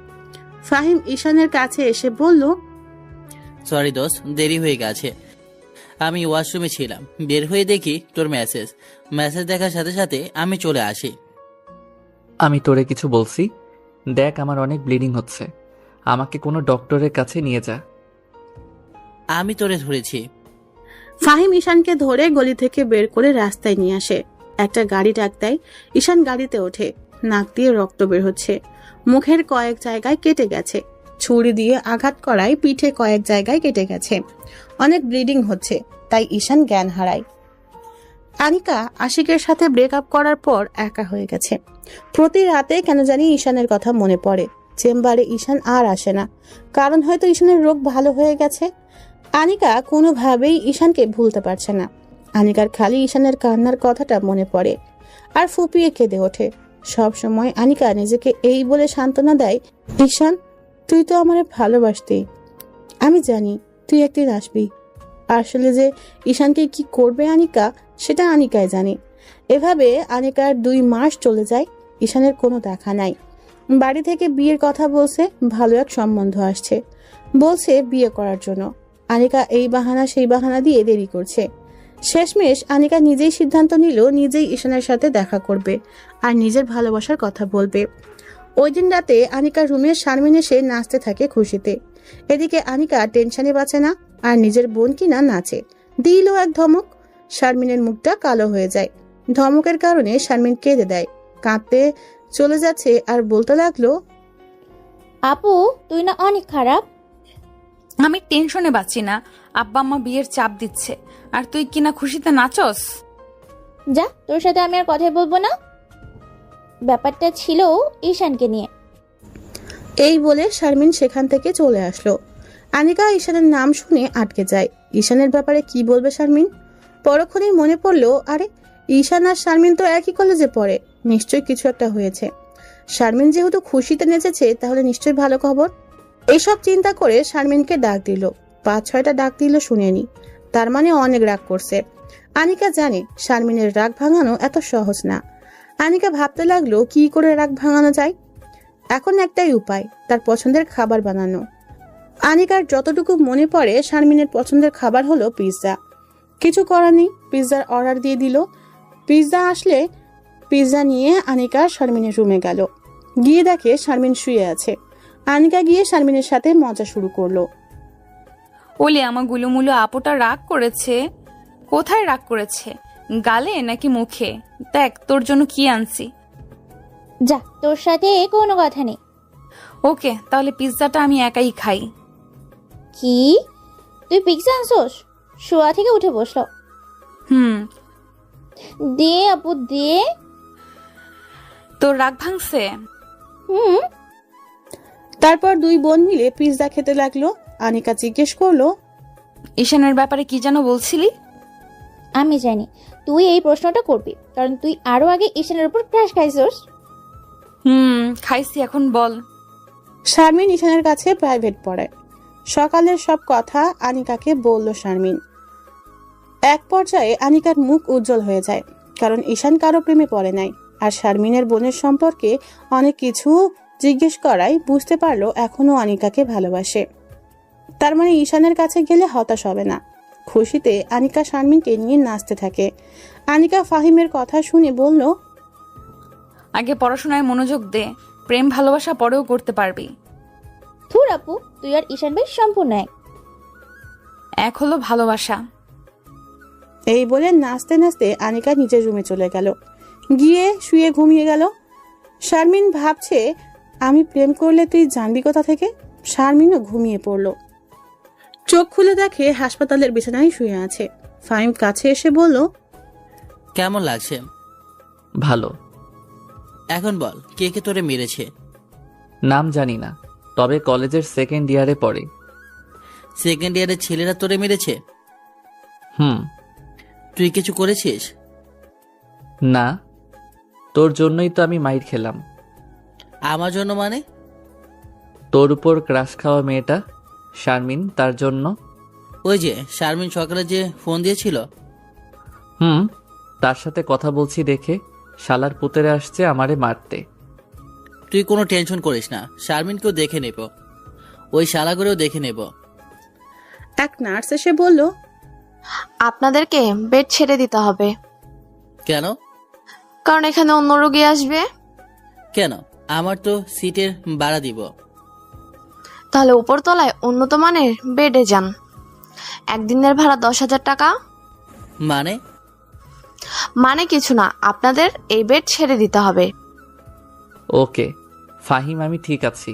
ফাহিম ঈশানের কাছে এসে বলল, সরি দোস্ত, দেরি হয়ে গেছে। আমি ওয়াশরুমে ছিলাম, বের হয়ে দেখি তোর মেসেজ দেখার সাথে সাথে আমি চলে আসি। আমি তোরে কিছু বলছি? দেখ, আমার অনেক ব্লিডিং হচ্ছে, আমাকে কোনো ডক্টরের কাছে নিয়ে যা। আমি তোরে ধরেছি। ফাহিম ঈশানকে ধরে গলি থেকে বের করে রাস্তায় নিয়ে আসে। একটা গাড়ি ডাক দেয়। ঈশান গাড়িতে ওঠে। নাক দিয়ে রক্ত বের হচ্ছে, মুখের কয়েক জায়গায় কেটে গেছে, ছুরি দিয়ে আঘাত করায় পিঠে কয়েক জায়গায় কেটে গেছে, অনেক ব্লিডিং হচ্ছে, তাই ঈশান জ্ঞান হারায়। আনিকা আশিকের সাথে ব্রেকআপ করার পর একা হয়ে গেছে। প্রতি রাতে কেন জানি ঈশানের কথা মনে পড়ে। চেম্বারে ঈশান আর আসে না, কারণ হয়তো ঈশানের রোগ ভালো হয়ে গেছে। আনিকা কোনোভাবেই ঈশানকে ভুলতে পারছে না। আনিকার খালি ঈশানের কান্নার কথাটা মনে পড়ে আর ফুপিয়ে কেঁদে ওঠে। সব সময় আনিকা নিজেকে এই বলে সান্ত্বনা দেয়, ঈশান, তুই তো আমারে ভালোবাসতি, আমি জানি তুই একদিন আসবি। আসলে যে ঈশানকে কি করবে আনিকা, সেটা আনিকাই জানে। এভাবে আনিকার 2 মাস চলে যায়। ঈশানের কোনো দেখা নাই। বাড়ি থেকে বিয়ের কথা বলছে, ভালো এক সম্বন্ধ আসছে, বলছে বিয়ে করার জন্য। আনিকা এই বাহানা সেই বাহানা দিয়ে দেরি করছে। শেষমেশ আনিকা নিজেই সিদ্ধান্ত নিল, নিজেই ঈশানের সাথে দেখা করবে আর নিজের ভালোবাসার কথা বলবে। ওই দিন রাতে আনিকার রুমে শারমিন এসে নাচতে থাকে খুশিতে। এদিকে আনিকা টেনশনে বাঁচে না আর নিজের বোন কিনা নাচে। দিল এক ধমক, শারমিনের মুখটা কালো হয়ে যায়। ধমকের কারণে শারমিন কেঁদে দেয়, কাঁদতে চলে যাচ্ছে আর বলতে লাগলো, আপু তুই না অনেক খারাপ। আমি টেনশনে বাঁচি না, আব্বা আম্মা বিয়ের চাপ দিচ্ছে আর তুই কিনা খুশিতে নাচস। যা, তোর সাথে আমি আর কথাই বলবো না। ব্যাপারটা ছিল ঈশানকে নিয়ে। এই বলে শারমিন সেখান থেকে চলে আসলো। আনিকা ঈশানের নাম শুনে আটকে যায়। ঈশানের ব্যাপারে কি বলবে শারমিন? পরক্ষণেই মনে পড়লো, আরে ঈশান আর শারমিন তো একই কলেজে পড়ে, নিশ্চয়ই কিছু একটা হয়েছে। শারমিন যেহেতু খুশিতে নেচেছে, তাহলে নিশ্চয়ই ভালো খবর। এইসব চিন্তা করে শারমিনকে ডাক দিল। 5-6টা ডাক দিল শুনেনি, তার মানে অনেক রাগ করছে। আনিকা জানে শারমিনের রাগ ভাঙানো এত সহজ না। আনিকা ভাবতে লাগলো কি করে রাগ ভাঙানো যায়। এখন একটাই উপায়, তার পছন্দের খাবার বানানো। আনিকার যতটুকু মনে পড়ে শারমিনের পছন্দের খাবার হলো পিৎজা। কিছু করার নেই, পিৎজার অর্ডার দিয়ে দিল। পিৎজা আসলে পিৎজা নিয়ে আনিকা শারমিনের রুমে গেল। গিয়ে দেখে শারমিন শুয়ে আছে। আনিকা গিয়ে শারমিনের সাথে মজা শুরু করলো। ওলে আমার গুলুমুলু আপুটা রাগ করেছে। কোথায় রাগ করেছে, গালে নাকি মুখে? দেখ তোর জন্য কি আনছি। যা, তোর সাথে কোনো কথা নেই। ওকে, তাহলে পিৎজাটা আমি একাই খাই। কি, তুই পিৎজা আনছোস? শোয়া থেকে উঠে বসলো। হুম। দে আপু দে। তোর রাগ ভাঙছে? হুম। তারপর দুই বোন মিলে পিৎজা খেতে লাগলো। আনিকা জিজ্ঞেস করলো, ঈশানের ব্যাপারে কি যেন বলছিলি? আমি জানি তুই এই প্রশ্নটা করবি, কারণ তুই আরো আগে ঈশানের উপর ক্রাশ খাইছোস। খাইছি, এখন বল। শারমিন ঈশানের কাছে প্রাইভেট পড়ে। সকালের সব কথা আনিকাকে বলল শারমিন। এক পর্যায়ে আনিকার মুখ উজ্জ্বল হয়ে যায়, কারণ ঈশান কারো প্রেমে পড়ে নাই। আর শারমিনের বোনের সম্পর্কে অনেক কিছু জিজ্ঞেস করায় বুঝতে পারলো এখনো আনিকাকে ভালোবাসে। তার মানে ঈশানের কাছে গেলে হতাশ হবে না। খুশিতে আনিকা শারমিনকে নিয়ে নাচতে থাকে। আনিকা ফাহিমের কথা শুনে বলল, আগে পড়াশোনায় মনোযোগ দে, প্রেম ভালোবাসা পরেও করতে পারবি। থুর আপু, তুই আর ঈশান ভাই সম্পূর্ণ এক। এক হলো ভালোবাসা। এই বলে নাচতে নাচতে আনিকা নিজের রুমে চলে গেল। গিয়ে শুয়ে ঘুমিয়ে গেল। শারমিন ভাবছে, আমি প্রেম করলে তুই জানবি কোথা থেকে। শারমিনও ঘুমিয়ে পড়ল। চোখ খুলে দেখে হাসপাতালের বিছানায় শুয়ে আছে। ফাহিম কাছে এসে বলল, কেমন লাগছে? ভালো। এখন বল, কে কে তোরে মেরেছে? নাম জানি না, তবে কলেজের সেকেন্ড ইয়ারে পড়ে। সেকেন্ড ইয়ারের ছেলেরা তোরে মেরেছে? হুম। তুই কিছু করেছিস? না, তোর জন্যই তো আমি মাইর খেলাম। আমার জন্য মানে? তোর উপর ক্রাশ খাওয়া মেয়েটা শারমিন, তার জন্য। ওই যে শারমিন সকালে যে ফোন দিয়েছিল। তার সাথে কথা বলছি দেখে শালার পুতেরে আসছে আমারে মারতে। তুই কোনো টেনশন করিস না, শারমিনকেও দেখে নেব, ওই শালাগুলোও দেখে নেব। এক নার্স এসে বলল, আপনাদেরকে বেড ছেড়ে দিতে হবে। কেন? কারণ এখানে অন্য রোগী আসবে। কেন? আমার তো সিটের ভাড়া দিব। তাহলে উপরতলায় উন্নত মানের বেডে যান। একদিনের ভাড়া 10,000 টাকা। মানে কিছু না, আপনাদের এই বেড ছেড়ে দিতে হবে। ওকে ফাহিম, আমি ঠিক আছি,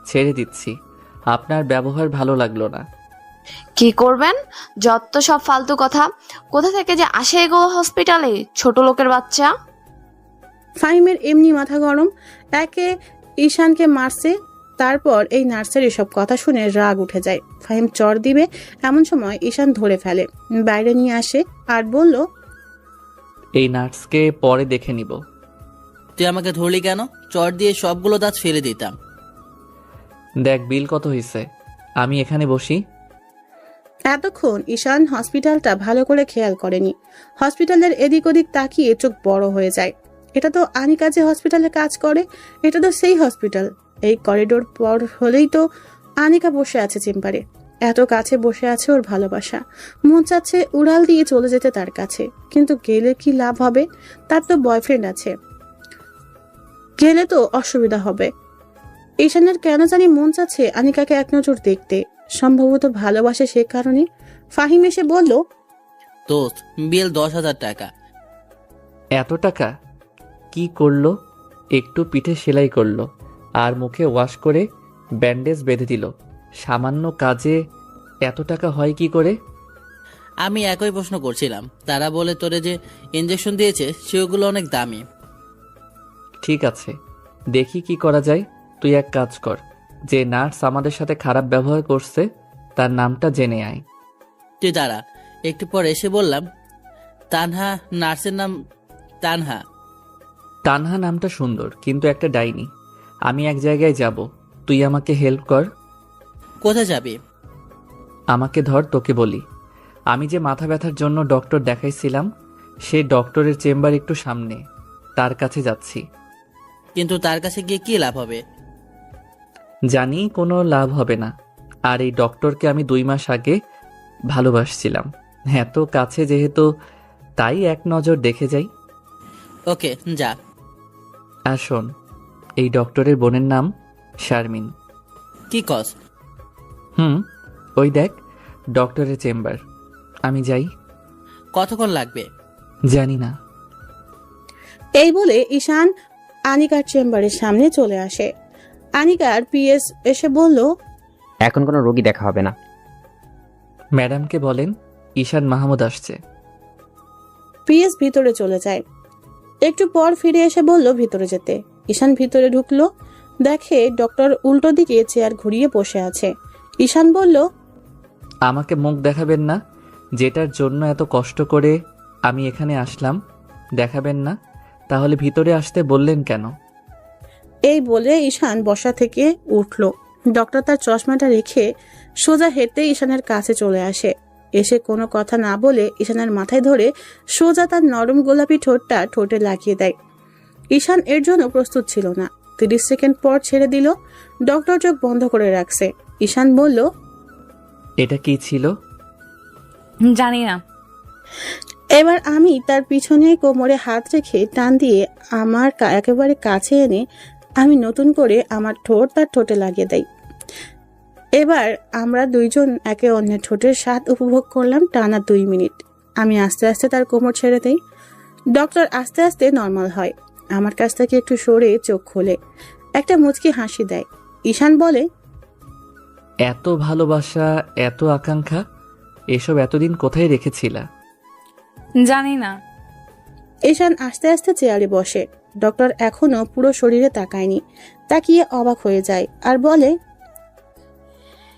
ছেড়ে দিচ্ছি। আপনার ব্যবহার ভালো লাগলো না। কি করবেন? যত সব ফালতু কথা। কোথা থেকে যে আসে গো হসপিটালে, ছোট লোকের বাচ্চা। ফাহিমের এমনি মাথা গরম। একে ঈশানকে মারছে, তারপর এই নার্সের এসব কথা শুনে রাগ উঠে যায়। ফাহিম চর দিবে, এমন সময় ঈশান ধরে ফেলে, বাইরে নিয়ে আসে আর বলল, এই নার্সকে পরে দেখে নিব। তুই আমাকে ধরলি কেন? চট দিয়ে সবগুলো দাঁত ফেলে দিতাম। দেখ বিল কত হয়েছে, আমি এখানে বসি। এতক্ষণ ঈশান হসপিটালটা ভালো করে খেয়াল করেনি। হসপিটালের এদিক ওদিক তাকিয়ে চোখ বড় হয়ে যায়। এটা তো আনিকা যে হসপিটালে কাজ করে, এটা তো সেই হসপিটাল। এই করিডোর পর হলেই তো আনিকা বসে আছে চেম্বারে। এত কাছে বসে আছে ওর ভালোবাসা। মন চাচ্ছে উড়াল দিয়ে চলে যেতে তার কাছে, কিন্তু গেলে কি লাভ হবে? তার তো বয়ফ্রেন্ড আছে, গেলে তো অসুবিধা হবে। ঈশানের কেন জানি মন চাচ্ছে আনিকাকে এক নজর দেখতে, সম্ভবত ভালোবাসে সে কারণে। ফাহিম এসে বলল, দোস্ত, বিল 10,000 টাকা। এত টাকা? কি করলো? একটু পিঠে সেলাই করলো আর মুখে ওয়াশ করে ব্যান্ডেজ বেঁধে দিল। সামান্য কাজে এত টাকা হয় কি করে? আমি একই প্রশ্ন করছিলাম। তারা বলে তোরে যে ইঞ্জেকশন দিয়েছে সেগুলো অনেক দামি। ঠিক আছে, দেখি কি করা যায়। তুই এক কাজ কর, যে নার্স আমাদের সাথে খারাপ ব্যবহার করছে তার নামটা জেনে আয়। তুই দাঁড়া। একটু পর এসে বললাম, তানহা, নার্সের নাম তানহা। তানহা নামটা সুন্দর, কিন্তু একটা ডাইনি। আমি এক জায়গায় যাব, তুই আমাকে হেল্প কর। কোথায় যাবি? আমাকে ধর, তোকে বলি। আমি যে মাথা ব্যথার জন্য ডক্টর দেখাইছিলাম সে ডক্টরের চেম্বার একটু সামনে, তার কাছে যাচ্ছি। কিন্তু তার কাছে গিয়ে কি লাভ হবে? জানি কোনো লাভ হবে না। আর এই ডক্টরকে আমি 2 মাস আগে ভালোবাসছিলাম, এত কাছে যেহেতু, তাই এক নজর দেখে যাই। ওকে, যা। আর শোন, এই ডক্টরের বোনের নাম শারমিন। কি কস? ওই দেখ ডক্টরের চেম্বার। আমি যাই। কতক্ষণ লাগবে? জানি না। এই বলে ঈশান আনিকার চেম্বারের সামনে চলে আসে। আনিকার পিএস এসে বলল, এখন কোনো রোগী দেখা হবে না। ম্যাডামকে বলেন ঈশান মাহমুদ আসছে। পিএস ভিতরে চলে যায়। একটু পর ফিরে এসে বলল ভিতরে যেতে। ঈশান ভিতরে ঢুকলো, দেখে ডক্টর উল্টো দিকে চেয়ার ঘুরিয়ে বসে আছে। ঈশান বলল, আমাকে মুখ দেখাবেন না? যেটার জন্য এত কষ্ট করে আমি এখানে আসলাম, দেখাবেন না? তাহলে ভিতরে আসতে বললেন কেন? এই বলে ঈশান বসা থেকে উঠল। ডক্টর তার চশমাটা রেখে সোজা হেঁটে ঈশানের কাছে চলে আসে। এসে কোনো কথা না বলে ঈশানের মাথায় ধরে সোজা তার নরম গোলাপি ঠোঁটটা ঠোঁটে লাগিয়ে দেয়। ঈশান এর জন্য প্রস্তুত ছিল না। 30 সেকেন্ড পর ছেড়ে দিল। ডক্টর চোখ বন্ধ করে রাখছে। ঈশান বলল, এটা কি ছিল? জানি না। এবার আমি তার পিছনে কোমরে হাত রেখে টান দিয়ে আমার একেবারে কাছে এনে আমি নতুন করে আমার ঠোঁট তার ঠোঁটে লাগিয়ে দেই। এবার আমরা দুইজন একে অন্যের ঠোঁটের স্বাদ উপভোগ করলাম টানা 2 মিনিট। আমি আস্তে আস্তে তার কোমর ছেড়ে দেই। ডক্টর আস্তে আস্তে নর্মাল হয়। আমার কাছ থেকে একটু সরে চোখ খোলে, একটা মুচকি হাসি দেয়। ঈশান বলে, এত ভালোবাসা, এত আকাঙ্ক্ষা, এসব এতদিন কোথায় রেখেছিলা? জানি না। ঈশান আস্তে আস্তে চেয়ারে বসে। ডক্টর এখনো পুরো শরীরে তাকায়নি, তাকিয়ে অবাক হয়ে যায় আর বলে,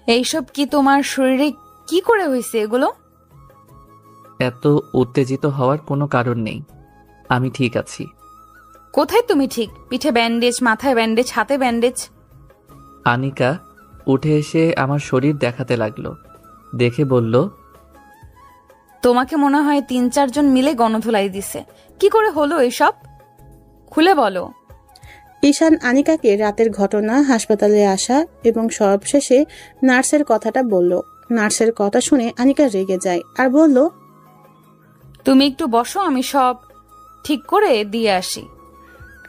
এইসব কি তোমার শরীরে কি করে হয়েছে এগুলো? এত উত্তেজিত হওয়ার কোনো কারণ নেই, আমি ঠিক আছি। কোথায় তুমি ঠিক? পিঠে ব্যান্ডেজ, মাথায় ব্যান্ডেজ, হাতে ব্যান্ডেজ। আনিকা উঠে এসে আমার শরীর দেখাতে লাগলো, দেখে বলল, তোমাকে মনে হয় 3-4 জন মিলে গণধোলাই দিছে। কি করে হলো এসব? খুলে বলো। ঈশান আনিকাকে রাতের ঘটনা, হাসপাতালে আসা এবং সবশেষে নার্সের কথাটা বলল। নার্সের কথা শুনে আনিকা রেগে যায় আর বলল, তুমি একটু বসো, আমি সব ঠিক করে দিয়ে আসি।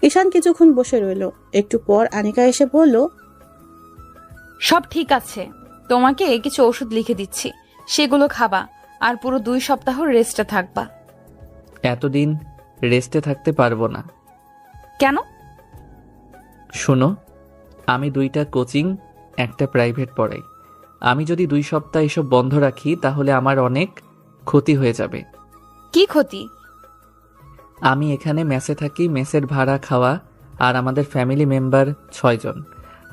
ঈশান কিছুক্ষণ বসে রইল। একটু পর আনিকা এসে বলল, সব ঠিক আছে, তোমাকে কিছু ওষুধ লিখে দিচ্ছি, সেগুলো খাবা আর পুরো 2 সপ্তাহ রেস্টে থাকবা। এতদিন রেস্টে থাকতে পারবো না। কেন? শোনো, আমি 2টা কোচিং, একটা প্রাইভেট পড়াই। আমি যদি 2 সপ্তাহ এসব বন্ধ রাখি তাহলে আমার অনেক ক্ষতি হয়ে যাবে। কি ক্ষতি? আমি এখানে মেসে থাকি, মেসের ভাড়া, খাওয়া, আর আমাদের ফ্যামিলি মেম্বার 6 জন।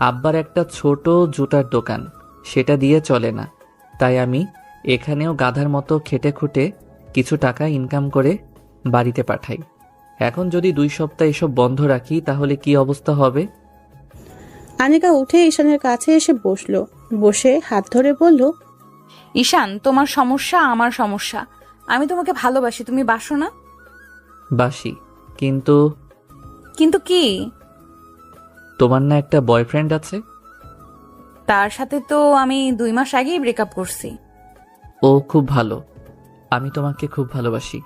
আব্বার একটা ছোট জুতার দোকান, সেটা দিয়ে চলে না। তাই আমি এখানেও গাধার মতো খেটে খুঁটে কিছু টাকা ইনকাম করে বাড়িতে পাঠাই। এখন যদি 2 সপ্তাহ এসব বন্ধ রাখি তাহলে কি অবস্থা হবে? আনিকা উঠে ঈশানের কাছে এসে বসলো। বসে হাত ধরে বলল, ঈশান, তোমার সমস্যা আমার সমস্যা। আমি তোমাকে ভালোবাসি, তুমি বাসো না? বাসি, কিন্তু কিন্তু কি? তোমার না একটা বয়ফ্রেন্ড আছে? তার সাথে তো আমি 2 মাস আগেই ব্রেকআপ করছি। ও খুব ভালো, আমি তোমাকে খুব ভালোবাসি।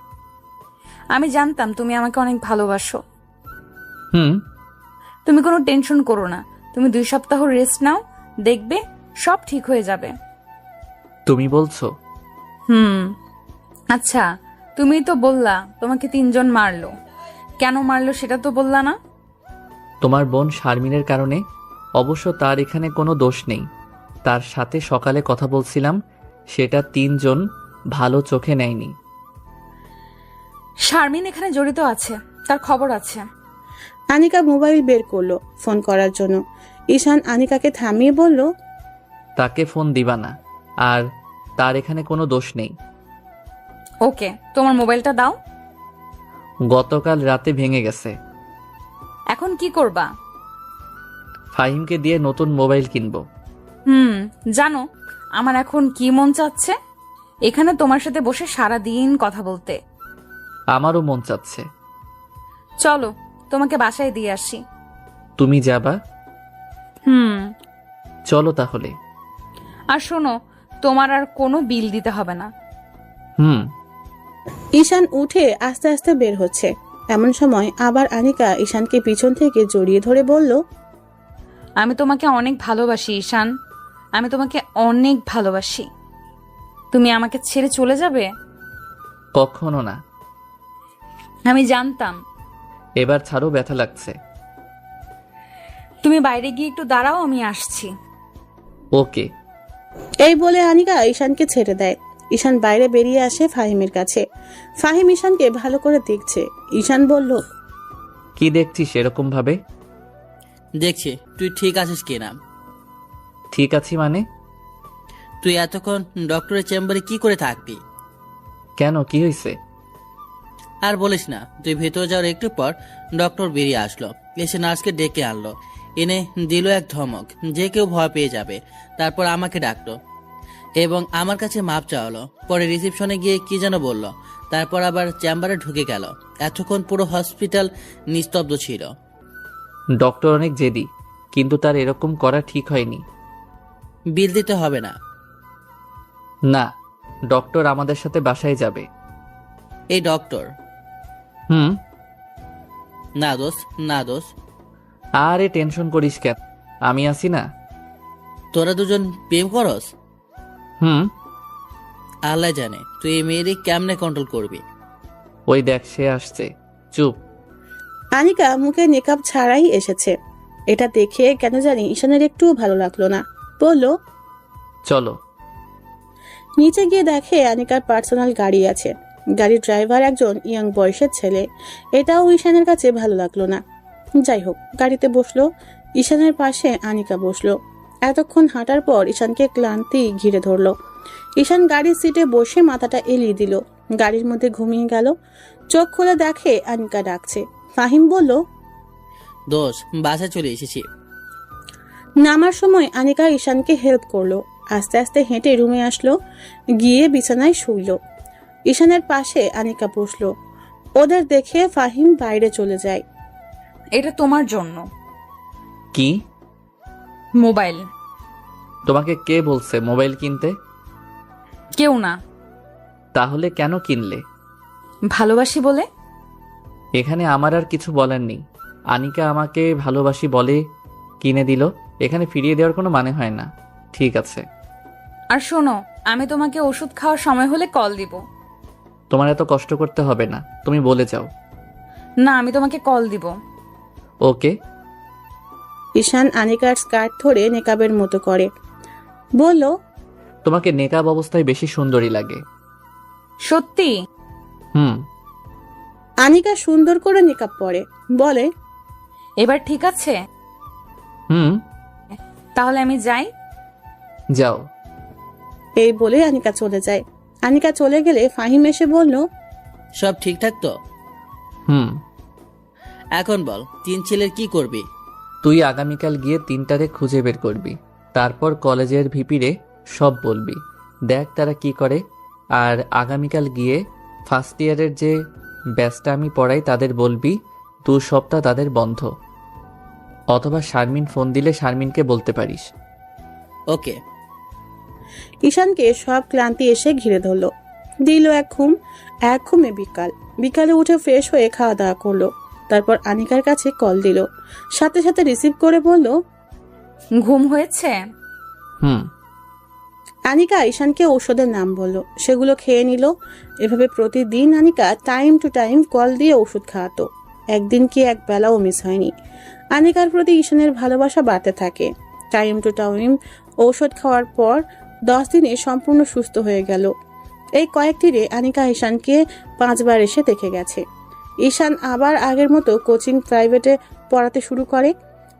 আমি জানতাম তুমি আমাকে অনেক ভালোবাসো। হুম। তুমি কোনো টেনশন করো না, তুমি 2 সপ্তাহ রেস্ট নাও, দেখবে সব ঠিক হয়ে যাবে। তুমি বলছো? আচ্ছা, তুমি তো বললা তোমাকে 3 জন মারলো। কেন মারলো সেটা তো বললা না। তোমার বোন শারমিনের কারণে। অবশ্য তার এখানে কোনো দোষ নেই। তার সাথে সকালে কথা বলছিলাম, সেটা 3 জন ভালো চোখে নেয়নি। শারমিন এখানে জড়িত আছে, তার খবর আছে। আনিকা মোবাইল বের করলো ফোন করার জন্য। ঈশান আনিকাকে থামিয়ে বলল, তাকে ফোন দিবা না, আর তার এখানে কোনো দোষ নেই। ওকে, তোমার মোবাইলটা দাও। গতকাল রাতে ভেঙে গেছে। এখন কি করবা? ফাহিমকে দিয়ে নতুন মোবাইল কিনবো। জানো আমার এখন কি মন চাচ্ছে? এখানে তোমার সাথে বসে সারা দিন কথা বলতে। আমারও মন চাচ্ছে। চলো তোমাকে বাসায় দিয়ে আসি। তুমি যাবা? হুম। চলো তাহলে। আর শোনো, তোমার আর কোনো বিল দিতে হবে না। হুম। ঈশান উঠে আস্তে আস্তে বের হচ্ছে। এমন সময় আবার আনিকা ঈশানকে পিছন থেকে জড়িয়ে ধরে বলল, আমি তোমাকে অনেক ভালোবাসি ঈশান, আমি তোমাকে অনেক ভালোবাসি। তুমি আমাকে ছেড়ে চলে যাবে? কখনো না। আমি জানতাম। এবার ছাড়ো, ব্যথা লাগছে। তুমি বাইরে গিয়ে একটু দাঁড়াও, আমি আসছি। ওকে। এই বলে আনিকা ঈশানকে ছেড়ে দেয়। ঈশান বাইরে বেরিয়ে আসে ফাহিমের কাছে। ফাহিম ঈশানকে ভালো করে দেখছে। ঈশান বলল, কি দেখছিস এরকম ভাবে? দেখছি তুই ঠিক আছিস কিনা। ঠিক আছি মানে? তুই এতক্ষণ ডক্টরের চেম্বারে কি করে থাকবি? কেন, কি হয়েছে? আর বলিস না, তুই ভেতরে যাওয়ার একটু পর ডক্টর বেরিয়ে আসলো, এসে নার্সকে ডেকে আনলো, এনে দিল এক ধমক যে কেউ ভয় পেয়ে যাবে। তারপর আমাকে ডাকলো এবং আমার কাছে মাপ চাওয়ালো। পরে রিসেপশনে গিয়ে কি যেন বলল, তারপর আবার চেম্বারে ঢুকে গেল। এতক্ষণ পুরো হসপিটাল নিস্তব্ধ ছিল। ডক্টর অনেক জেদি, কিন্তু তার এরকম করা ঠিক হয়নি। বিল দিতে হবে না। না, ডক্টর আমাদের সাথে বাসায় যাবে। এই ডক্টর? হুম। না দোষ, না দোষ। আরে টেনশন করিস কেন, আমি আছি না। তোরা দুজন প্রেম করস? হুম। আল্লাহ জানে তুই এই মেয়েরই কেমনে কন্ট্রোল করবি। ওই দেখ সে আসছে, চুপ। আনিকা মুখে মেকআপ ছাড়াই এসেছে। এটা দেখে কেন জানি ঈশানের একটুও ভালো লাগলো না। বলল, চলো। নিচে গিয়ে দেখে আনিকার পার্সোনাল গাড়ি আছে। গাড়ির ড্রাইভার একজন ইয়াং বয়সের ছেলে। এটাও ঈশানের কাছে ভালো লাগলো না। যাই হোক, গাড়িতে বসলো। ঈশানের পাশে আনিকা বসলো। এতক্ষণ হাঁটার পর ঈশানকে ক্লান্তি ঘিরে ধরলো। ঈশান গাড়ির সিটে বসে মাথাটা এলিয়ে দিল। গাড়ির মধ্যে ঘুমিয়ে গেল। চোখ খুলে দেখে আনিকা ডাকছে। ফাহিম বলল, দোষ, বাসায় চলে এসেছি। নামার সময় আনিকা ঈশানকে হেল্প করলো। আস্তে আস্তে হেঁটে রুমে আসলো, গিয়ে বিছানায় শুইল। ঈশানের পাশে আনিকা বসলো। ওদের দেখে ফাহিম বাইরে চলে যায়। এটা তোমার জন্য। কি? মোবাইল। তোমাকে কে বলছে মোবাইল কিনতে? কেউ না। তাহলে কেন কিনলে? ভালোবাসি বলে। এখানে আমার আর কিছু বলার নেই। আনিকা আমাকে ভালোবাসি বলে কিনে দিল, এখানে ফিরিয়ে দেওয়ার কোনো মানে হয় না। ঠিক আছে। আর শোনো, আমি তোমাকে ওষুধ খাওয়ার সময় হলে কল দিব। তোমার এত কষ্ট করতে হবে না, তুমি বলে যাও। না, আমি তোমাকে কল দিব। ওকে। ঈশান আনিকার স্কার্ট ধরে নেকাবের মতো করে বলল, তোমাকে নেকাব অবস্থায় বেশি সুন্দরী লাগে। সত্যি? হুম। আনিকা সুন্দর করে নেকাব পরে বলে, এবার ঠিক আছে? হুম। তাহলে আমি যাই। যাও। এই বলে আনিকা চলে যায়। আনিকা চলে গেলে ফাহিম এসে বলল, সব ঠিকঠাক তো? হুম। এখন বল, 3 ছেলের কি করবি? তুই আগামীকাল গিয়ে 3টারে খুঁজে বের করবি, তারপর কলেজের ভিপিরে সব বলবি, দেখ তারা কি করে। আর আগামীকাল গিয়ে ফার্স্ট ইয়ারের যে ব্যাচটা আমি পড়াই তাদের বলবি 2 সপ্তাহ তাদের বন্ধ। অথবা শারমিন ফোন দিলে শারমিনকে বলতে পারিস। ওকে। ঈশানকে সব ক্লান্তি এসে ঘিরে ধরলো। দিল এক ঘুমে বিকালে উঠে ফ্রেশ হয়ে খাওয়া দাওয়া করলো। তারপর আনিকার কাছে কল দিল। সাথে সাথে রিসিভ করে বলল, ঘুম হয়েছে? হুম। আনিকা ঈশানকে ঔষধের নাম বলল, সেগুলো খেয়ে নিল। এভাবে প্রতিদিন Anika time to time call দিয়ে ওষুধ খাওয়াতো। একদিন কি এক বেলাও মিস হয়নি। আনিকার প্রতি ঈশানের ভালোবাসা বাড়তে থাকে। টাইম টু টাইম ঔষধ খাওয়ার পর 10 দিনে সম্পূর্ণ সুস্থ হয়ে গেল। এই কয়েকদিনে আনিকা ঈশানকে 5 বার এসে দেখে গেছে। ঈশান আবার আগের মতো কোচিং প্রাইভেটে পড়াতে শুরু করে।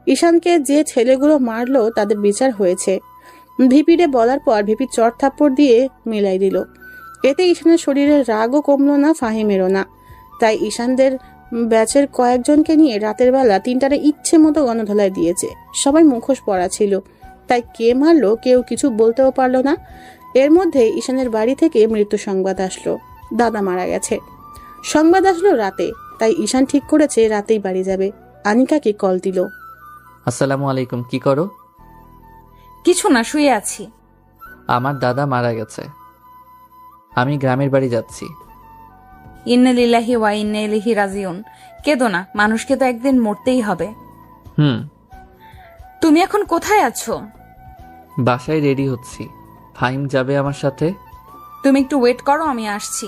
ঈশানকে যে ছেলেগুলো মারলো তাদের বিচার হয়েছে। ভিপিরে বলার পর ভিপি চট থাপ্পড় দিয়ে মিলাই দিল। এতে ঈশানের শরীরের রাগও কমলো না, ফাহিমেরও না। তাই ঈশানদের ব্যাচের কয়েকজনকে নিয়ে রাতের বেলা 3টারে ইচ্ছে মতো গণধোলাই দিয়েছে। সবাই মুখোশ পরা ছিল, তাই কে মারলো কেউ কিছু বলতেও পারলো না। এর মধ্যে ঈশানের বাড়ি থেকে মৃত্যু সংবাদ আসলো, দাদা মারা গেছে। সংবাদ আসলো রাতে, তাই ঈশান ঠিক করেছে রাতেই বাড়ি যাবে। আনিকাকে কল দিল। আসসালামু আলাইকুম, কি করো? কিছু না, শুয়ে আছি। আমার দাদা মারা গেছে, আমি গ্রামের বাড়ি যাচ্ছি। ইন্না লিল্লাহি ওয়া ইন্না ইলাইহি রাজিউন। কেঁদো না, মানুষকে তো একদিন মরতেই হবে। হুম। তুমি এখন কোথায় আছো? বাসায় রেডি হচ্ছি, ফাহিম যাবে আমার সাথে। তুমি একটু ওয়েট করো, আমি আসছি।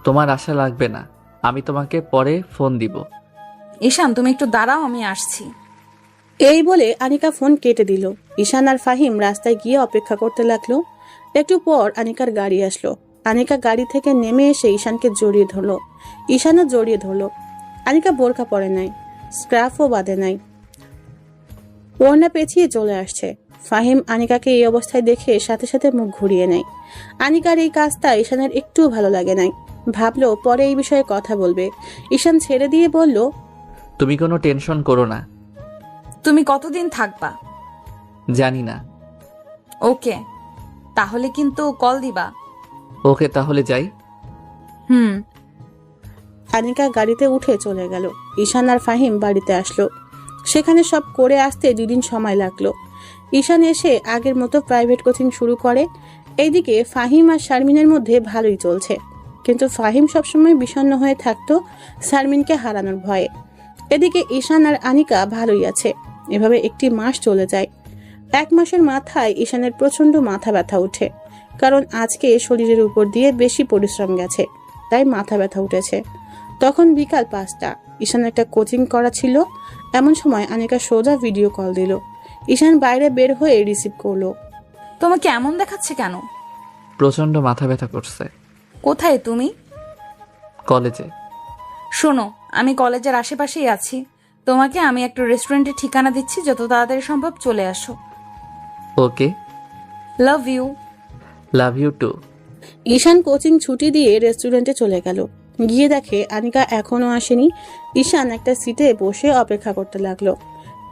তোমার আশা লাগবে না, আমি তোমাকে পরে ফোন দিব। ঈশান, তুমি একটু দাঁড়াও, আমি আসছি। এই বলে আনিকা ফোন কেটে দিল। ঈশান আর ফাহিম রাস্তায় গিয়ে অপেক্ষা করতে লাগলো। একটু পর আনিকার গাড়ি আসলো। আনিকা গাড়ি থেকে নেমে এসে ঈশানকে জড়িয়ে ধরলো। ঈশানও জড়িয়ে ধরলো। আনিকা বোরকা পরে নাই, স্ক্রাফও বাঁধে নাই, ওড়না পেঁচিয়ে চলে আসছে। ফাহিম আনিকাকে এই অবস্থায় দেখে সাথে সাথে মুখ ঘুরিয়ে নেয়। আনিকার এই কাজটা ঈশানের একটুও ভালো লাগে নাই। ভাবলো পরে এই বিষয়ে কথা বলবে। ঈশান ছেড়ে দিয়ে বলল, তুমি কোনো টেনশন করো না। তুমি কতদিন থাকবা? জানি না। ওকে, তাহলে কিন্তু কল দিবা। ওকে, তাহলে যাই। হুম। আনিকা গাড়িতে উঠে চলে গেল। ঈশান আর ফাহিম বাড়িতে আসলো। সেখানে সব করে আসতে 2 দিন সময় লাগলো। ঈশান এসে আগের মতো প্রাইভেট কোচিং শুরু করে। এইদিকে ফাহিম আর শারমিনের মধ্যে ভালোই চলছে, কিন্তু ফাহিম সবসময় বিষণ্ণ হয়ে থাকতো শারমিনকে হারানোর ভয়ে। এদিকে ঈশান আর আনিকা ভালোই আছে। এভাবে 1 মাস চলে যায়। 1 মাসের মাথায় ঈশানের প্রচন্ড মাথা ব্যথা উঠে, কারণ আজকে শরীরের উপর দিয়ে বেশি পরিশ্রম গেছে, তাই মাথা ব্যথা উঠেছে। তখন বিকাল 5টা। ঈশান একটা কোচিং করা ছিল। এমন সময় আনিকা সোজা ভিডিও কল দিল। ঈশান বাইরে বের হয়ে রিসিভ করলো। তোমাকে এমন দেখাচ্ছে কেন? প্রচন্ড মাথা ব্যথা করছে। কোথায় তুমি? কলেজে। শোনো, আমি কলেজের আশেপাশেই আছি। তোমাকে আমি একটা রেস্টুরেন্টের ঠিকানা দিচ্ছি, যত তাড়াতাড়ি সম্ভব চলে আসো। Okay, love you. Love you too. Ishan coaching ছুটি দিয়ে রেস্টুরেন্টে চলে গেল। গিয়ে দেখে আনিকা এখনো আসেনি। ঈশান একটা সিটে বসে অপেক্ষা করতে লাগলো।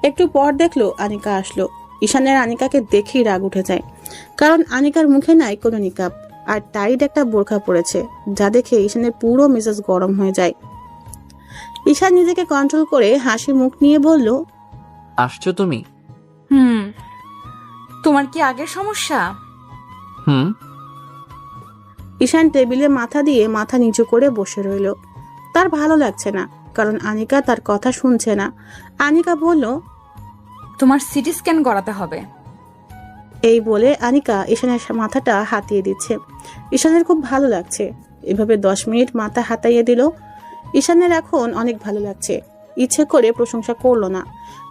একটু পর দেখলো আনিকা আসলো। ঈশানের আনিকাকে দেখেই রাগ উঠে যায়, কারণ আনিকার মুখে নাই কোনো নিকাব আর টাইট একটা বোরখা পড়েছে, যা দেখে ঈশানের পুরো মেজাজ গরম হয়ে যায়। ঈশান নিজেকে কন্ট্রোল করে হাসি মুখ নিয়ে বলল, আসছো তুমি? হুম। তোমার কি আগের সমস্যা? হুম। ঈশান টেবিলে মাথা দিয়ে মাথা নিচু করে বসে রইল। তার ভালো লাগছে না, কারণ আনিকা তার কথা শুনছে না। আনিকা বলল, তোমার সিটি স্ক্যান করাতে হবে। এই বলে আনিকা ঈশানের মাথাটা হাতিয়ে দিচ্ছে। ঈশানের খুব ভালো লাগছে। এভাবে 10 মিনিট মাথা হাতাইয়ে দিল। ঈশানের এখন অনেক ভালো লাগছে। ইচ্ছে করে প্রশংসা করলো না,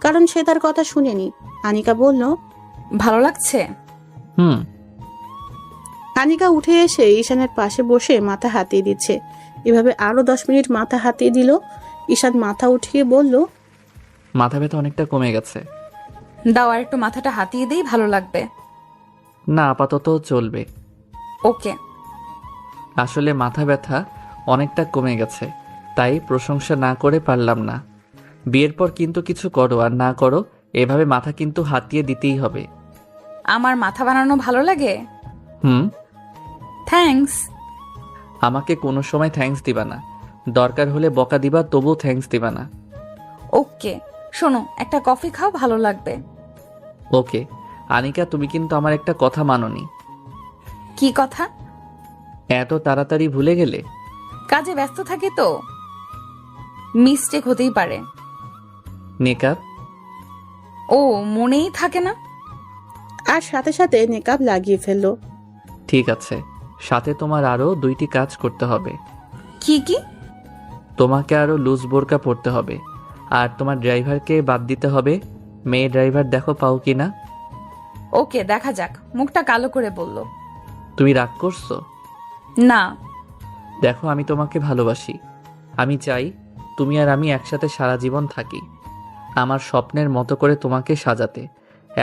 কারণ সে তার কথা শুনেনি। আনিকা বলল, ভালো লাগছে? হুম। আনিকা উঠে এসে ঈশানের পাশে বসে মাথা হাতিয়ে দিচ্ছে। এভাবে আরো 10 মিনিট মাথা হাতিয়ে দিল। ঈশান মাথা উঠিয়ে বলল, মাথা ব্যথা অনেকটা কমে গেছে। দাও, আর একটু মাথাটা হাতিয়ে দিই, ভালো লাগবে। না, আপাতত চলবে। ওকে। আসলে মাথা ব্যথা অনেকটা কমে গেছে, তাই প্রশংসা না করে পারলাম না। বিয়ের পর কিন্তু কিছু করো আর না করো, এভাবে মাথা কিন্তু হাতিয়ে দিতেই হবে। আমার মাথা বানানো ভালো লাগে? হুম। থ্যাঙ্কস। আমাকে কোনো সময় থ্যাঙ্কস দিবা না, দরকার হলে বকা দিবা, তবুও থ্যাঙ্কস দিবা না। ওকে। শোনো, একটা কফি খাও, ভালো লাগবে। ওকে। আনিকা, তুমি কিন্তু আমার একটা কথা মানোনি। কি কথা? এত তাড়াতাড়ি ভুলে গেলে? কাজে ব্যস্ত থাকি তো, মিস্টেক হতেই পারে। নেকাব? ও, মনেই থাকে না। আর সাথে সাথে নেকাব লাগিয়ে ফেললো। ঠিক আছে, সাথে তোমার আরো 2টি কাজ করতে হবে। কি কি? তোমাকে আরো লুজ বোরকা পরতে হবে, আর তোমার ড্রাইভারকে বাদ দিতে হবে। মেয়ে ড্রাইভার দেখো পাও কিনা। ওকে, দেখা যাক। মুখটা কালো করে বলল। তুমি রাগ করছো? না। দেখো, আমি তোমাকে ভালোবাসি। আমি চাই তুমি আর আমি একসাথে সারা জীবন থাকি, আমার স্বপ্নের মতো করে তোমাকে সাজাতে।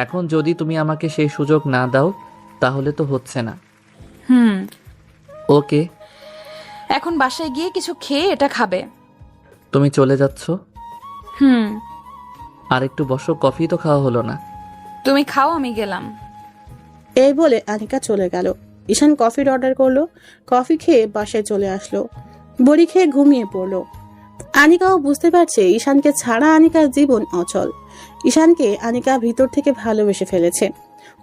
এখন যদি তুমি আমাকে সেই সুযোগ না দাও, তাহলে তো হচ্ছে না। হুম। ওকে। এখন বাসায় গিয়ে কিছু খেয়ে এটা খাবে। তুমি চলে যাচ্ছ? হুম। আর একটু বসো, কফি তো খাওয়া হলো না। তুমি খাও, আমি গেলাম। এই বলে আনিকা চলে গেল। ঈশান কফির অর্ডার করলো। কফি খেয়ে বাসায় চলে আসলো। বড়ি খেয়ে ঘুমিয়ে পড়লো। আনিকাও বুঝতে পারছে ঈশানকে ছাড়া আনিকার জীবন অচল। ঈশানকে আনিকা ভিতর থেকে ভালোবেসে ফেলেছে।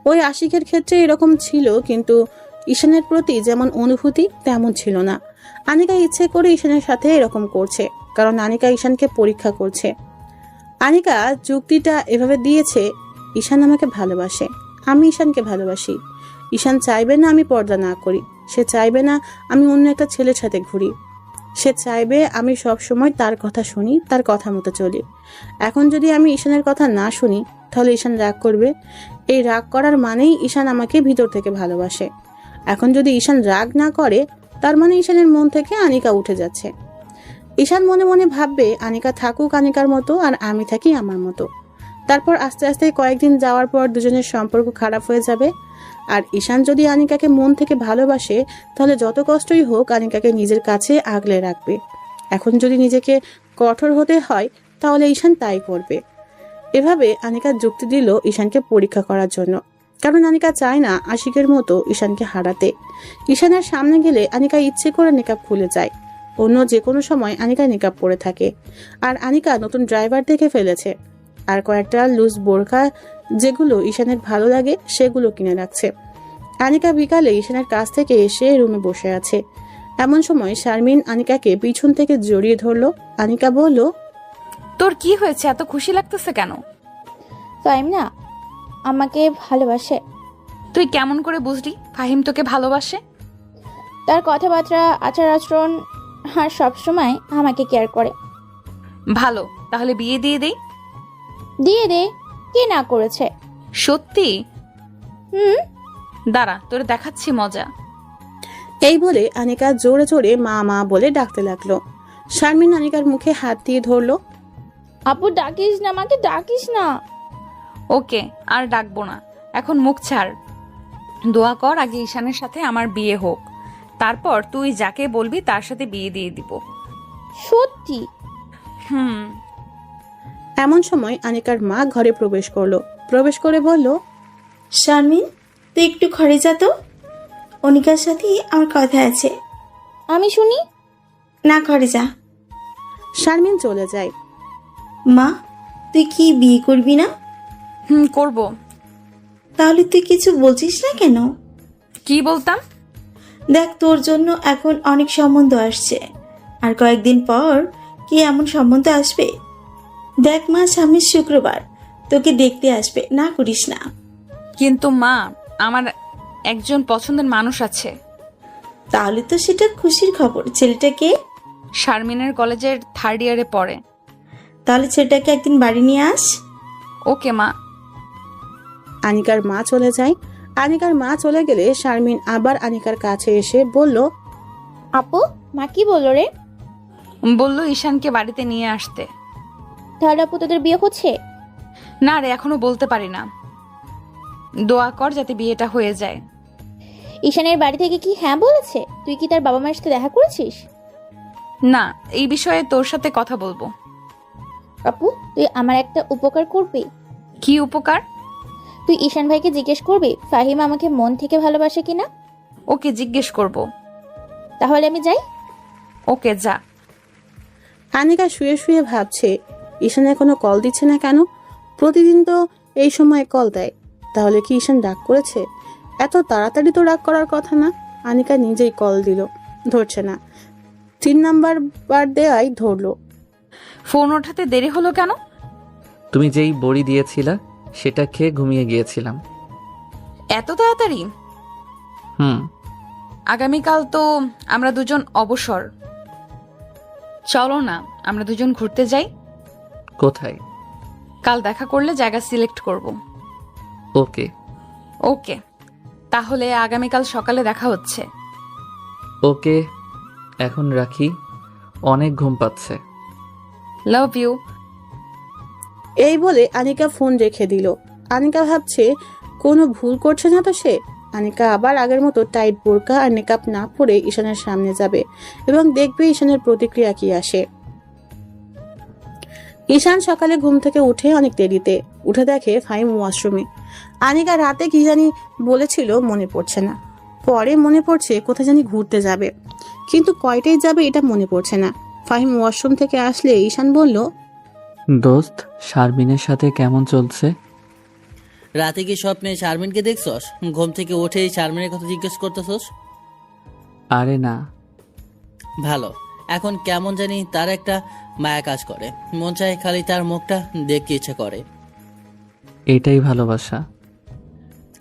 ওই আশিকের ক্ষেত্রে এরকম ছিল, কিন্তু ঈশানের প্রতি যেমন অনুভূতি তেমন ছিল না। আনিকা ইচ্ছে করে ঈশানের সাথে এরকম করছে, কারণ আনিকা ঈশানকে পরীক্ষা করছে। আনিকা যুক্তিটা এভাবে দিয়েছে, ঈশান আমাকে ভালোবাসে, আমি ঈশানকে ভালোবাসি। ঈশান চাইবে না আমি পর্দা না করি, সে চাইবে না আমি অন্য একটা ছেলের সাথে ঘুরি, সে চাইবে আমি সব সময় তার কথা শুনি, তার কথা মতো চলি। এখন যদি আমি ঈশানের কথা না শুনি তাহলে ঈশান রাগ করবে। এই রাগ করার মানেই ঈশান আমাকে ভিতর থেকে ভালোবাসে। এখন যদি ঈশান রাগ না করে তার মানে ঈশানের মন থেকে আনিকা উঠে যাচ্ছে। ঈশান মনে মনে ভাববে আনিকা থাকুক আনিকার মতো আর আমি থাকি আমার মতো। তারপর আস্তে আস্তে কয়েকদিন যাওয়ার পর দুজনের সম্পর্ক খারাপ হয়ে যাবে। আর ঈশান যদি আনিকাকে মন থেকে ভালোবাসে তাহলে যত কষ্টই হোক আনিকাকে নিজের কাছে আগলে রাখবে। এখন যদি নিজেকে কঠোর হতে হয় তাহলে ঈশান তাই করবে। এভাবে আনিকা যুক্তি দিল ঈশানকে পরীক্ষা করার জন্য, কারণ আনিকা চায় না আশিকের মতো ঈশানকে হারাতে। ঈশানের সামনে গেলে আনিকা ইচ্ছে করে নিকাব খুলে যায়। অন্য যে কোনো সময় আনিকা নিকাব পরে থাকে। আর আনিকা নতুন ড্রাইভার দেখে ফেলেছে, আর কয়েকটা লুজ বোরখা যেগুলো ঈশানের ভালো লাগে সেগুলো কিনে রাখছে। আনিকা বিকালে ঈশানের কাছ থেকে এসে রুমে বসে আছে। এমন সময় শারমিন আনিকাকে পিছন থেকে জড়িয়ে ধরলো। আনিকা বলল, তোর কি হয়েছে, এত খুশি লাগতেছে কেন? ফাহিম না আমাকে ভালোবাসে। তুই কেমন করে বুঝলি ফাহিম তোকে ভালোবাসে? তার কথাবার্তা, আচার আচরণ আর সবসময় আমাকে কেয়ার করে। ভালো, তাহলে বিয়ে দিয়ে দেই। দিয়ে দে, কে না করেছে? সত্যি? হুম। দাঁড়া, তোর দেখাচ্ছি মজা। এই বলে আনিকা জোরে জোরে মা মা বলে ডাকতে লাগলো। শারমিন আনিকার মুখে হাত দিয়ে ধরলো। আপু ডাকিস না, আমাকে ডাকিস না। ওকে, আর ডাকবো না, এখন মুখ ছাড়। দোয়া কর আগে ঈশানের সাথে আমার বিয়ে হোক, তারপর তুই যাকে বলবি তার সাথে বিয়ে দিয়ে দিব। সত্যি? হুম। এমন সময় আনিকার মা ঘরে প্রবেশ করলো। প্রবেশ করে বলল, শারমিন, তুই একটু ঘরে যা তো, অনিকার সাথে আমার কথা আছে। আমি শুনি। না, ঘরে যা। শারমিন চলে যায়। মা, তুই কি বিয়ে করবি না? করব। তাহলে তুই কিছু বলছিস না কেন? কি বলতাম? দেখ, তোর জন্য এখন অনেক সম্বন্ধ আসছে, আর কয়েকদিন পর কি এমন সম্বন্ধ আসবে। দেখ মা, সামনের শুক্রবার তোকে দেখতে আসবে, না করিস না। কিন্তু মা, আমার একজন পছন্দের মানুষ আছে। তাহলে তো সেটা খুশির খবর। ছেলেটাকে? শারমিনের কলেজের 3rd ইয়ারে পড়ে। তাহলে ছেলেটাকে একদিন বাড়ি নিয়ে আস। ওকে মা। আনিকার মা চলে যায়। আনিকার মা চলে গেলে শারমিন আবার আনিকার কাছে এসে বলল, আপু, মা কি বললো রে? বললো ঈশানকে বাড়িতে নিয়ে আসতে। তাহলে আপু তোদের বিয়ে হচ্ছে? না রে, এখনো বলতে পারি না। দোয়া কর যাতে বিয়েটা হয়ে যায়। ঈশানের বাড়ি থেকে কি হ্যাঁ বলেছে? তুই কি তার বাবা মায়ের সাথে দেখা করেছিস? না, এই বিষয়ে তোর সাথে কথা বলবো। আপু, তুই আমার একটা উপকার করবি? কি উপকার? তুই ঈশান ভাইকে জিজ্ঞেস করবি ফাহিম আমাকে মন থেকে ভালোবাসে কিনা। ওকে, জিজ্ঞেস করব। তাহলে আমি যাই? ওকে, যা। আনিকা শুয়ে শুয়ে ভাবছে, ঈশান এখনো কল দিচ্ছে না কেন? প্রতিদিন তো এই সময় কল দেয়, তাহলে কি ঈশান রাগ করেছে? এত তাড়াতাড়ি তো রাগ করার কথা না। আনিকা নিজেই কল দিল, ধরছে না। 3 নাম্বার বার দেওয়াই ধরলো। ফোন ওঠাতে দেরি হলো কেন? তুমি যেই বড়ি দিয়েছিলা সেটা খেয়ে ঘুমিয়ে গিয়েছিলাম। এত তাড়াতাড়ি? হুম। আগামীকাল তো আমরা দুজন অবসর। চলো না, আমরা দুজন ঘুরতে যাই। কোথায়? কাল দেখা করলে জায়গা সিলেক্ট করব। ওকে। ওকে, তাহলে আগামীকাল সকালে দেখা হচ্ছে। ওকে, এখন রাখি, অনেক ঘুম পাচ্ছে। Love you. এই বলে আনিকা ফোন রেখে দিল। আনিকা ভাবছে কোনো ভুল করছে না তো সে। আনিকা আবার আগের মতো টাইট বোরকা আর মেকআপ না পরে ঈশানের সামনে যাবে এবং দেখবে ঈশানের প্রতিক্রিয়া কি আসে। ঈশান সকালে ঘুম থেকে উঠে অনেক দেরিতে উঠে দেখে ফাহিম ওয়াশরুমে। আনিকা রাতে কি জানি বলেছিল মনে পড়ছে না, পরে মনে পড়ছে কোথায় জানি ঘুরতে যাবে, কিন্তু কয়টায় যাবে এটা মনে পড়ছে না। ফাহিম ওয়াশরুম থেকে আসলে ঈশান বলল, দোস্ত, শারমিনের সাথে কেমন চলছে? রাতে কি স্বপ্নে শারমিনকে দেখছস? ঘুম থেকে উঠেই শারমিনের কথা জিজ্ঞেস করতেছস? আরে না। ভালো। এখন কেমন জানি তার একটা মায়া কাজ করে, মন চায় খালি তার মুখটা দেখতে ইচ্ছে করে। এটাই ভালোবাসা।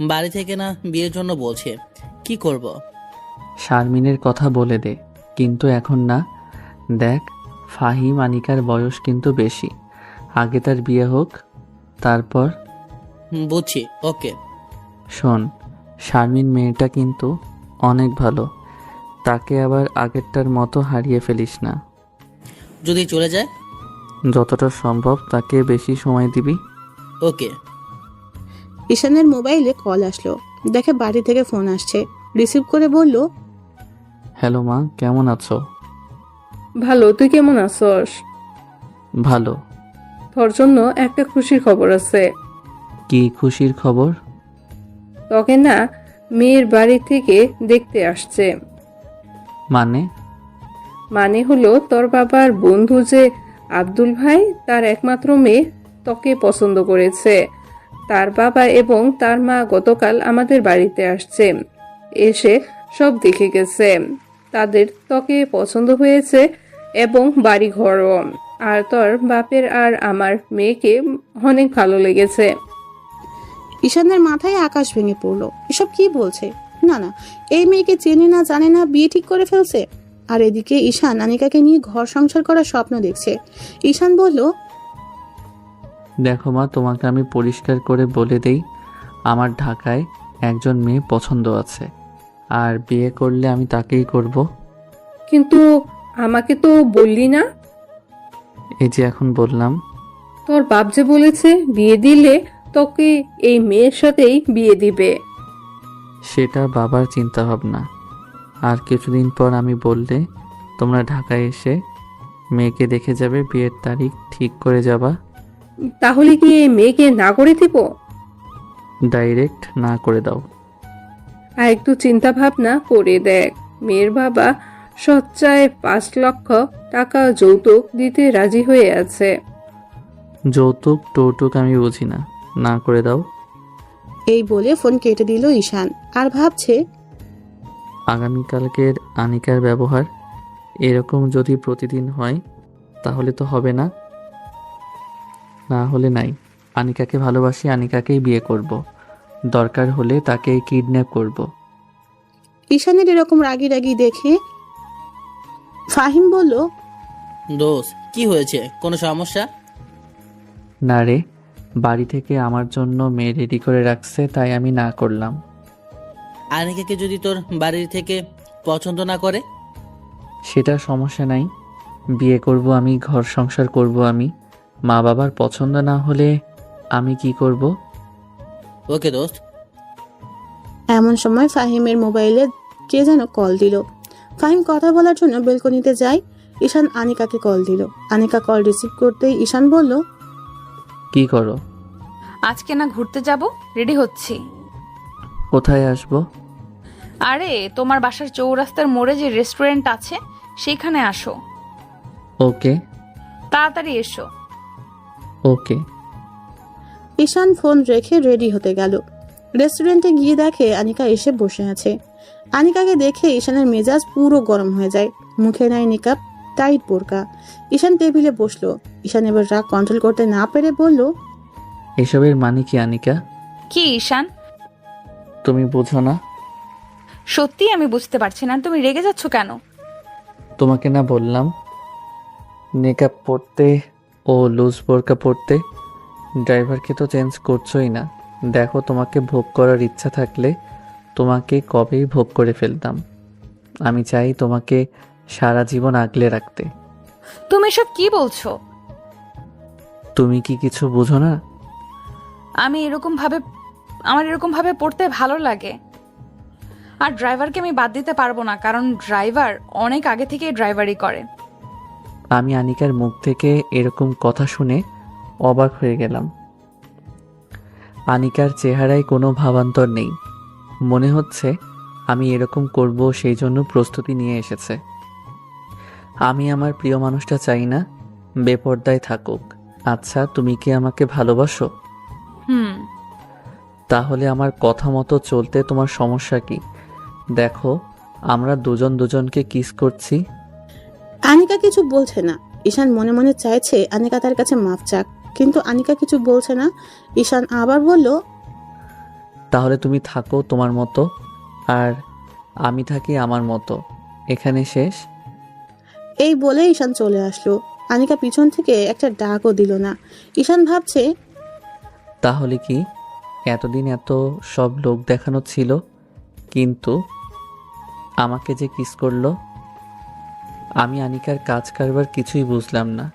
বাড়ি থেকে না বিয়ের জন্য বলছে, কি করব? শারমিনের কথা বলে দে, কিন্তু এখন না। দেখ, ফাহিম আনিকার বয়স কিন্তু বেশি, আগে তার বিয়ে হোক, তারপর। বুঝছি, ওকে। শোন, শারমিন মেয়েটা কিন্তু অনেক ভালো, তাকে আবার আগেরটার মতো হারিয়ে ফেলিস না। যদি চলে যায়? যতটা সম্ভব তাকে বেশি সময় দিবি। ওকে। ঈশানের মোবাইলে কল আসলো, দেখে বাড়ি থেকে ফোন আসছে, রিসিভ করে বলল, হ্যালো মা, কেমন আছো? ভালো, তুই কেমন আছস? ভালো। তোর জন্য একটা খুশির খবর আছে। কি খুশির খবর? তোকে না মেয়ের বাড়ি থেকে দেখতে আসছে। মানে হলো তোর বাবার বন্ধু যে আব্দুল ভাই, তার একমাত্র মেয়ে তোকে পছন্দ করেছে। তার বাবা এবং তার মা গতকাল আমাদের বাড়িতে আসছে, এসে সব দেখে গেছে। তাদের তোকে পছন্দ হয়েছে এবং বাড়ি ঘরও। আর তোর বাপের আর আমার মেয়েকে অনেক ভালো লেগেছে। ঈশানের মাথায় আকাশ ভেঙে পড়লো, এসব কি বলছে? না না, এই মেয়েকে চেনে না জানে না বিয়ে ঠিক করে ফেলছে। আর এদিকে ঈশান আনিকাকে নিয়ে ঘর সংসার করার স্বপ্ন দেখছে। ঈশান বলল, দেখো মা, তোমাকে আমি পরিষ্কার করে বলে দেই, আমার ঢাকায় একজন মেয়ে পছন্দ আছে, আর বিয়ে করলে আমি তাকেই করব। কিন্তু আমাকে তো বললি না। এই যে এখন বললাম। তোর বাপ যে বলেছে বিয়ে দিলে তোকে এই মেয়ের সাথেই বিয়ে দিবে। সেটা বাবার চিন্তা ভাবনা। আর কিছুদিন পর আমি বললে তোমরা ঢাকায় এসে মেয়েকে দেখে যাবে, বিয়ের তারিখ ঠিক করে যাবা। তাহলে কি এই মেয়েকে না করে দিব? ডাইরেক্ট না করে দাও। আর একটু চিন্তা ভাবনা করে দেখ, মেয়ের বাবা সচ্চায় 5 লক্ষ টাকা যৌতুক দিতে রাজি হয়ে আছে। যৌতুক টৌতুক আমি বুঝি না, না করে দাও। এই বলে ফোন কেটে দিল ঈশান। আর ভাবছে, আগামীকালকের আনিকার ব্যবহার এরকম যদি প্রতিদিন হয় তাহলে তো হবে না, না হলে নাই। আনিকাকে ভালোবাসি, আনিকাকেই বিয়ে করব, দরকার হলে তাকে কিডন্যাপ করব। ঈশানের এরকম রাগি রাগি দেখে ফাহিম বলল, দোষ, কি হয়েছে? কোনো সমস্যা? না রে, বাড়ি থেকে আমার জন্য মেয়ে রেডি করে রাখছে, তাই আমি না করলাম। আনিকাকে যদি তোর বাড়ির থেকে পছন্দ না করে? সেটা সমস্যা নাই, বিয়ে করব আমি, ঘর সংসার করব আমি। মা বাবার পছন্দ না হলে আমি কি করব? ওকে দোস্ত। এমন সময় ফাহিমের মোবাইলে কে যেন কল দিল। ফাহিম কথা বলার জন্য বেলকনিতে যায়। ঈশান আনিকাকে কল দিল। আনিকা কল রিসিভ করতেই ঈশান বলল, কি করো? আজকে না ঘুরতে যাব, রেডি হচ্ছি। কোথায় আসবো? আরে তোমার বাসার চৌরাস্তার মোড়ে যে রেস্টুরেন্ট আছে সেখানে আসো। ওকে। তাড়াতাড়ি এসো। ওকে। ঈশান ফোন রেখে রেডি হতে গেল। রেস্টুরেন্টে গিয়ে দেখে আনিকা এসে বসে আছে। আনিকাকে দেখে ঈশানের মেজাজ পুরো গরম হয়ে যায়। মুখে নাই নিকাব, টাইট বোরকা। ঈশান টেবিলে বসলো। ঈশান এবার রাগ কন্ট্রোল করতে না পেরে বলল, এসবের মানে কি আনিকা? কি ঈশান? তুমি বুঝো না? সত্যি আমি বুঝতে পারছি না, তুমি রেগে যাচ্ছ কেন? তোমাকে না বললাম নেকআপ পরতে ও লুজ বোরকা পরতে? ড্রাইভারকে তো চেঞ্জ করছোই না। দেখো, তোমাকে ভোগ করার ইচ্ছা থাকলে তোমাকে কবেই ভোগ করে ফেলতাম। আমি চাই তোমাকে সারা জীবন আগলে রাখতে। তুমি সব কি বলছো? তুমি কি কিছু বুঝো না? আমার এরকম ভাবে পড়তে ভালো লাগে। আর ড্রাইভারকে আমি বাদ দিতে পারবো না, কারণ ড্রাইভার অনেক আগে থেকে ড্রাইভারই করে। আমি আনিকার মুখ থেকে এরকম কথা শুনে অবাক হয়ে গেলাম। আনিকার চেহারায় কোনো ভাবান্তর নেই, মনে হচ্ছে আমি এরকম করব সেই জন্য প্রস্তুতি নিয়ে এসেছে। আমি আমার প্রিয় মানুষটা চাই না বেপরদায় থাকুক। আচ্ছা, তুমি কি আমাকে ভালোবাসো? তাহলে আমার কথা মতো চলতে তোমার সমস্যা কি? দেখো, আমরা দুজন দুজনকে কিস করছি। আনিকা কিছু বলছে না। ঈশান মনে মনে চাইছে আনিকা তার কাছে মাফ চাক, কিন্তু আনিকা কিছু বলছে না। ঈশান আবার বলল, তাহলে তুমি থাকো তোমার মতো আর আমি থাকি আমার মতো, এখানে শেষ। এই বলে ঈশান চলে আসলো। আনিকা পিছন থেকে একটা ডাকও দিল না। ঈশান ভাবছে, তাহলে কি এতদিন এত সব লোক দেখানো ছিল, কিন্তু আমাকে যে কিস করলো? আমি আনিকার কাজ কারবার কিছুই বুঝলাম না,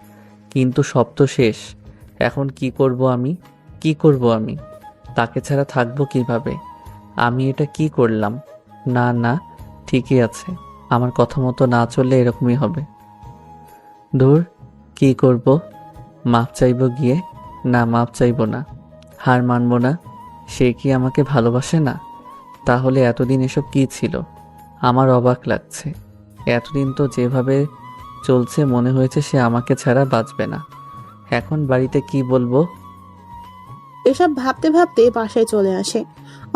কিন্তু সব তো শেষ। এখন কি করব আমি? কি করব আমি? তাকে ছাড়া থাকবো কিভাবে? আমি এটা কি করলাম? না না, ঠিকই আছে, আমার কথা মতো না চললে এরকমই হবে। ধুর, কি করব? মাপ চাইব গিয়ে? না, মাপ চাইব না, হার মানব না। সে কি আমাকে ভালোবাসে না? তাহলে এতদিন এসব কি ছিল? আমার অবাক লাগছে। এতদিন তো যেভাবে চলছে মনে হয়েছে সে আমাকে ছাড়া বাঁচবে না। এখন বাড়িতে কি বলবো? এসব ভাবতে ভাবতে বাসায় চলে আসে।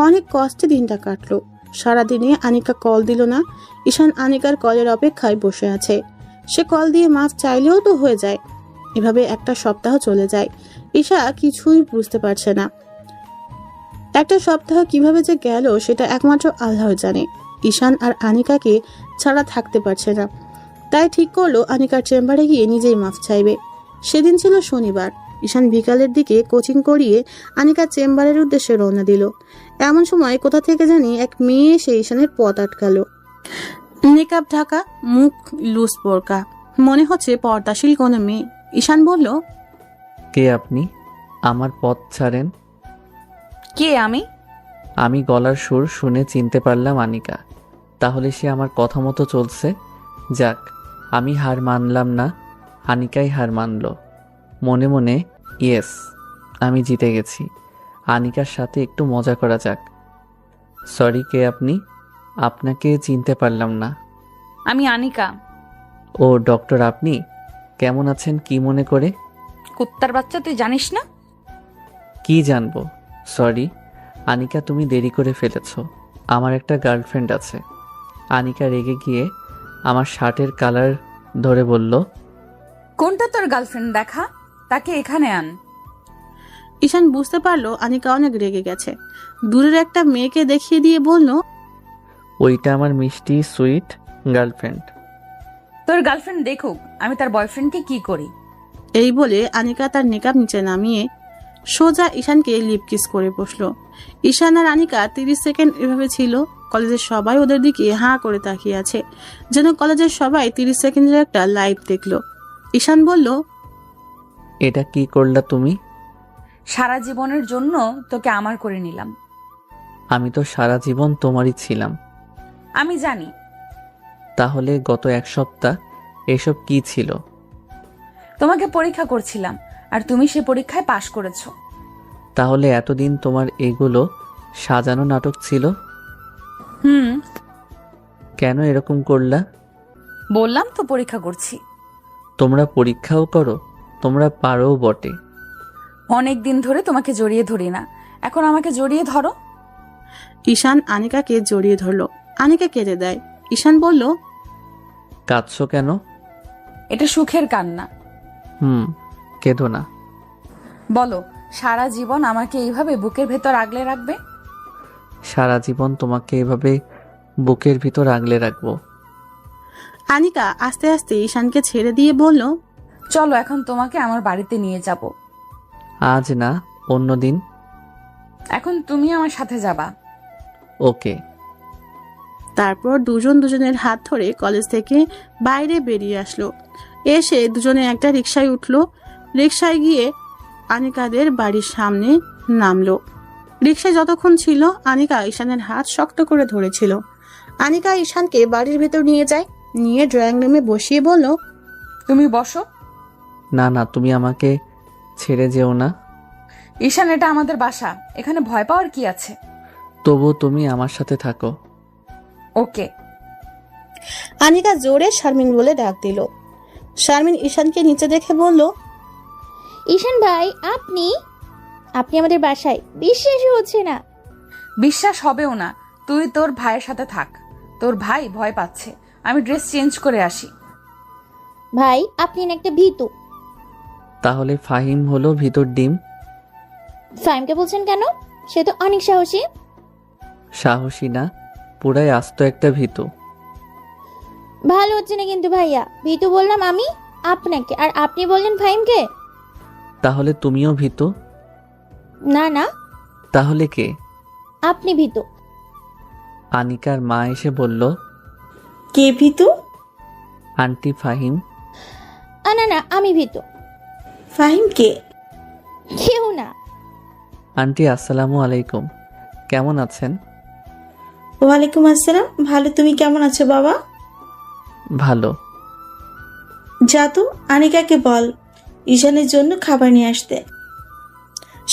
অনেক কষ্টে দিনটা কাটলো। সারাদিনে আনিকা কল দিল না। ঈশান আনিকার কলের অপেক্ষায় বসে আছে। সে কল দিয়ে মাফ চাইলেও তো হয়ে যায়। এভাবে একটা সপ্তাহ চলে যায়। ঈশা কিছুই বুঝতে পারছে না। একটা সপ্তাহ কিভাবে যে গেল সেটা একমাত্র আল্লাহ জানে। ঈশান আর আনিকাকে ছাড়া থাকতে পারছে না। তাই ঠিক করলো আনিকার চেম্বারে গিয়ে নিজেই মাফ চাইবে। সেদিন ছিল শনিবার। ঈশান বিকালের দিকে কোচিং করিয়ে আনিকার চেম্বারের উদ্দেশ্যে রওনা দিল। এমন সময় কোথা থেকে জানি এক মেয়ে এসে ঈশানের পথ আটকালো। মেকআপ ঢাকা, মুখ লুজ বোরকা, মনে হচ্ছে পর্দাশীল কোনো মেয়ে। ঈশান বলল, কে আপনি? আমার পথ ছাড়েন। কে আমি? আমি গলার সুর শুনে চিনতে পারলাম আনিকা। তাহলে সে আমার কথা মতো চলছে। যাক, আমি হার মানলাম না, আনিকাই হার মানল। মনে মনে ইয়েস, আমি জিতে গেছি। আনিকার সাথে একটু মজা করা যাক। সরি, কে আপনি? আপনাকে চিনতে পারলাম না। আমি আনিকা। ও ডক্টর, আপনি কেমন আছেন? কি মনে করে? কুত্তার বাচ্চা, তুই জানিস না? কি জানবো? সরি আনিকা, তুমি দেরি করে ফেলেছ। আমার একটা গার্লফ্রেন্ড আছে। আনিকা রেগে গিয়ে আমার শার্টের কালার ধরে বলল, কোনটা তোর গার্লফ্রেন্ড? দেখা, তাকে এখানে আন। ঈশান বুঝতে পারলো আনিকা অনেক রেগে গেছে। দূরের একটা মেয়েকে দেখিয়ে দিয়ে বলল, ওইটা আমার মিষ্টি সুইট গার্লফ্রেন্ড। তোর গার্লফ্রেন্ড দেখুক আমি তার বয়ফ্রেন্ডকে কি করি। এই বলে আনিকা তার নেকাব নিচে নামিয়ে সোজা ঈশানকে লিপ কিস করে বসলো। ঈশান আর আনিকা 30 সেকেন্ড এভাবে ছিল। কলেজের সবাই ওদের দিকে হাঁ করে তাকিয়ে আছে, যেন কলেজের সবাই 30 সেকেন্ডের একটা লাইভ দেখলো। ঈশান বলল, এটা কি করলা তুমি? সারা জীবনের জন্য তোকে আমার করে নিলাম। আমি তো সারা জীবন তোমারই ছিলাম। আমি জানি। তাহলে গত এক সপ্তাহ এসব কি ছিল? তোমাকে পরীক্ষা করছিলাম আর তুমি সে পরীক্ষায় পাশ করেছো। তাহলে এতদিন তোমার এগুলো সাজানো নাটক ছিল? কেন এরকম করলা? বললাম তো পরীক্ষা করছি। তোমরা পরীক্ষাও করো? তোমরা পারো বটে। অনেক দিন ধরে তোমাকে জড়িয়ে ধরি না, এখন আমাকে জড়িয়ে ধরো। ঈশান আনিকাকে জড়িয়ে ধরলো। আনিকা কেঁদে দেয়। ঈশান বলল, কাঁদছো কেন? এটা সুখের কান্না। কেঁদো না। বলো, সারা জীবন আমাকে এইভাবে বুকের ভেতর আগলে রাখবে? সারা জীবন তোমাকে এভাবে বুকের ভিতর আগলে রাখবো। আনিকা আস্তে আস্তে ঈশানকে ছেড়ে দিয়ে বলল, চলো এখন তোমাকে আমার বাড়িতে নিয়ে যাব। আজ না, অন্যদিন। এখন তুমি আমার সাথে যাবা। ওকে। তারপর দুজন দুজনের হাত ধরে কলেজ থেকে বাইরে বেরিয়ে আসলো। এসে দুজনে একটা রিকশায় উঠলো। রিকশায় গিয়ে আনিকাদের বাড়ির সামনে নামলো। রিকশায় যতক্ষণ ছিল আনিকা ঈশানের হাত শক্ত করে ধরেছিল। আনিকা ঈশানকে বাড়ির ভেতর নিয়ে যায়। নিয়ে ড্রয়িং রুমে বসিয়ে বলল, তুমি বসো। না না, তুমি আমাকে ছেড়ে যেও না। ঈশান, এটা আমাদের বাসা, এখানে ভয় পাওয়ার কি আছে? তবু তুমি আমার সাথে থাকো। ওকে। আনিকা জোরে শারমিন বলে ডাক দিল। শারমিন ঈশানকে নিচে দেখে বলল, ঈশান ভাই, আপনি আপনি আমাদের বাসায়? বিশ্বাসই হচ্ছে না। বিশ্বাস হবেও না। তুই তোর ভাইয়ের সাথে থাক। তোর ভাই ভয় পাচ্ছে। আমি ড্রেস চেঞ্জ করে আসি। ভাই, আপনি না একটা ভীতু। তাহলে ফাহিম হলো ভিতর ডিম? ফাইমকে বলছেন কেন? সে তো অনেক সাহসী। সাহসী না, পুরাই আস্ত একটা ভীতু। ভালো হচ্ছে না কিন্তু ভাইয়া। ভীতু বললাম আমি আপনাকে, আর আপনি বললেন ফাইমকে। তাহলে তুমিও ভীতু? না না, তাহলে কে? আপনি ভীতু। আনিকার মা এসে বলল, কে ভীতু? আন্টি ফাহিম। না না, আমি ভীতু। ফাহিম কে? কেউ না। আন্টি আসসালামু আলাইকুম, কেমন আছেন? ওয়ালাইকুম আসসালাম। ভালো, তুমি কেমন আছো বাবা? ভালো। যা তো, আনিকাকে বল ঈশানের জন্য খাবার নিয়ে আসতে।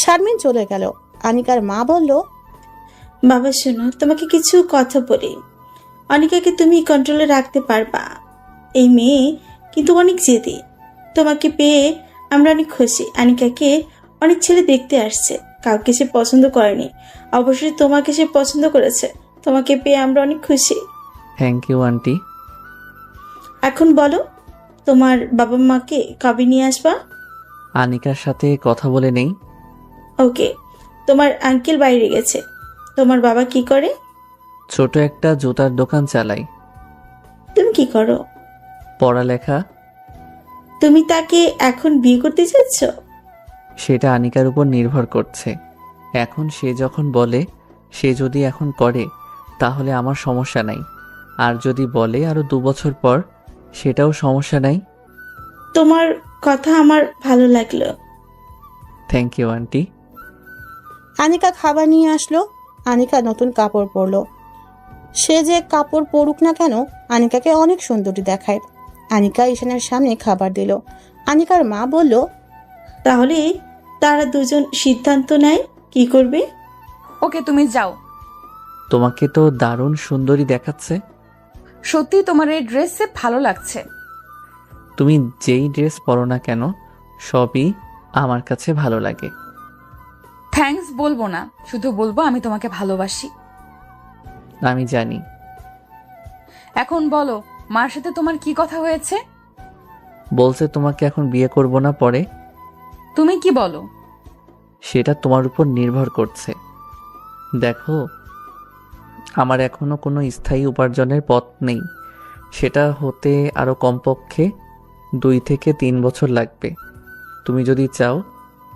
শারমিন চলে গেল। আনিকার মা বলল, বাবা শোনো, তোমাকে কিছু কথা বলি। অনিকাকে তুমি কন্ট্রোলে রাখতে পারবা। এই মেয়ে কিন্তু অনেক জেদি। তোমাকে পেয়ে আমরা অনেক খুশি। আনিকাকে অনেক ছেলে দেখতে আসছে, কাউকে সে পছন্দ করেনি। অবশ্যই তোমাকে সে পছন্দ করেছে। তোমাকে পেয়ে আমরা অনেক খুশি। Thank you aunty. এখন বলো, তোমার বাবা মাকে কবে নিয়ে আসবা? আনিকার সাথে কথা বলে নেই। ওকে। তোমার আঙ্কেল বাইরে গেছে। তোমার বাবা কি করে? ছোট একটা জুতার দোকান চালাই। তুমি কি করো? পড়ালেখা। তুমি তাকে এখন বিয়ে করতে চাচ্ছ? সেটা আনিকার উপর নির্ভর করছে। এখন সে যখন বলে, সে যদি এখন করে তাহলে আমার সমস্যা নাই, আর যদি বলে আরো 2 বছর পর, সেটাও সমস্যা নাই। তোমার কথা আমার ভালো লাগলো। Thank you aunty. আনিকা খাবার নিয়ে আসলো। আনিকা নতুন কাপড় পরলো। সে যে কাপড় পরুক না কেন, আনিকাকে অনেক সুন্দরী দেখায়। আনিকা ঈশানের সামনে খাবার দিল। আনিকার মা বলল, তাহলে তারা দুজন সিদ্ধান্ত নেয় কি করবে। ওকে, তুমি যাও। তোমাকে তো দারুণ সুন্দরী দেখাচ্ছে। সত্যি তোমার এই ড্রেসে ভালো লাগছে। তুমি যেই ড্রেস পরো না কেন, সবই আমার কাছে ভালো লাগে। থ্যাঙ্কস বলবো না, শুধু বলবো আমি তোমাকে ভালোবাসি। আমি জানি। এখন বলো, মার সাথে তোমার কি কথা হয়েছে? বলছে তোমাকে এখন বিয়ে করব না, পরে। তুমি কি বলো? সেটা তোমার উপর নির্ভর করছে। দেখো, আমার এখনো কোনো স্থায়ী উপার্জনের পথ নেই। সেটা হতে আরো কমপক্ষে 2 থেকে 3 বছর লাগবে। তুমি যদি চাও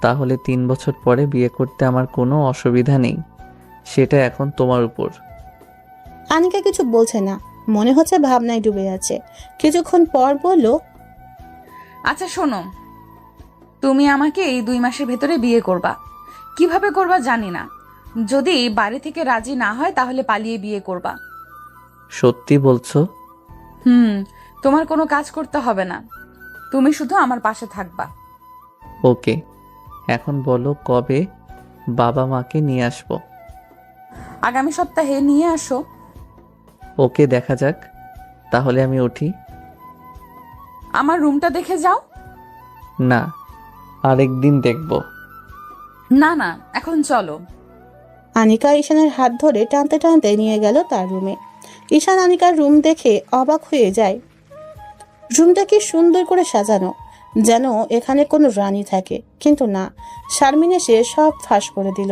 তাহলে 3 বছর পরে বিয়ে করতে আমার কোনো অসুবিধা নেই। সেটা এখন তোমার উপর। আনিকা কিছু বলছে না, মনে হচ্ছে ভাবনায় ডুবে আছে। কিছুক্ষণ পর বলল, আচ্ছা শোনো, তুমি আমাকে এই 2 মাসের ভেতরে বিয়ে করবা। কিভাবে করবা জানি না। যদি বাড়ি থেকে রাজি না হয় তাহলে পালিয়ে বিয়ে করবা। সত্যি বলছো? তোমার কোনো কাজ করতে হবে না, তুমি শুধু আমার পাশে থাকবা। ওকে। এখন বলো কবে বাবা মাকে নিয়ে আসবো? আগামী সপ্তাহে নিয়ে আসো। ওকে, দেখা যাক। তাহলে আমি উঠি? আমার রুমটা দেখে যাও। না, আরেকদিন দেখবো। না না, এখন চলো। আনিকা ঈশানের হাত ধরে টানতে টানতে নিয়ে গেল তার রুমে। ঈশান আনিকার রুম দেখে অবাক হয়ে যায়। রুমটা কি সুন্দর করে সাজানো, যেন এখানে কোনো রানী থাকে। কিন্তু না, শারমিন এসে সব ফাঁস করে দিল।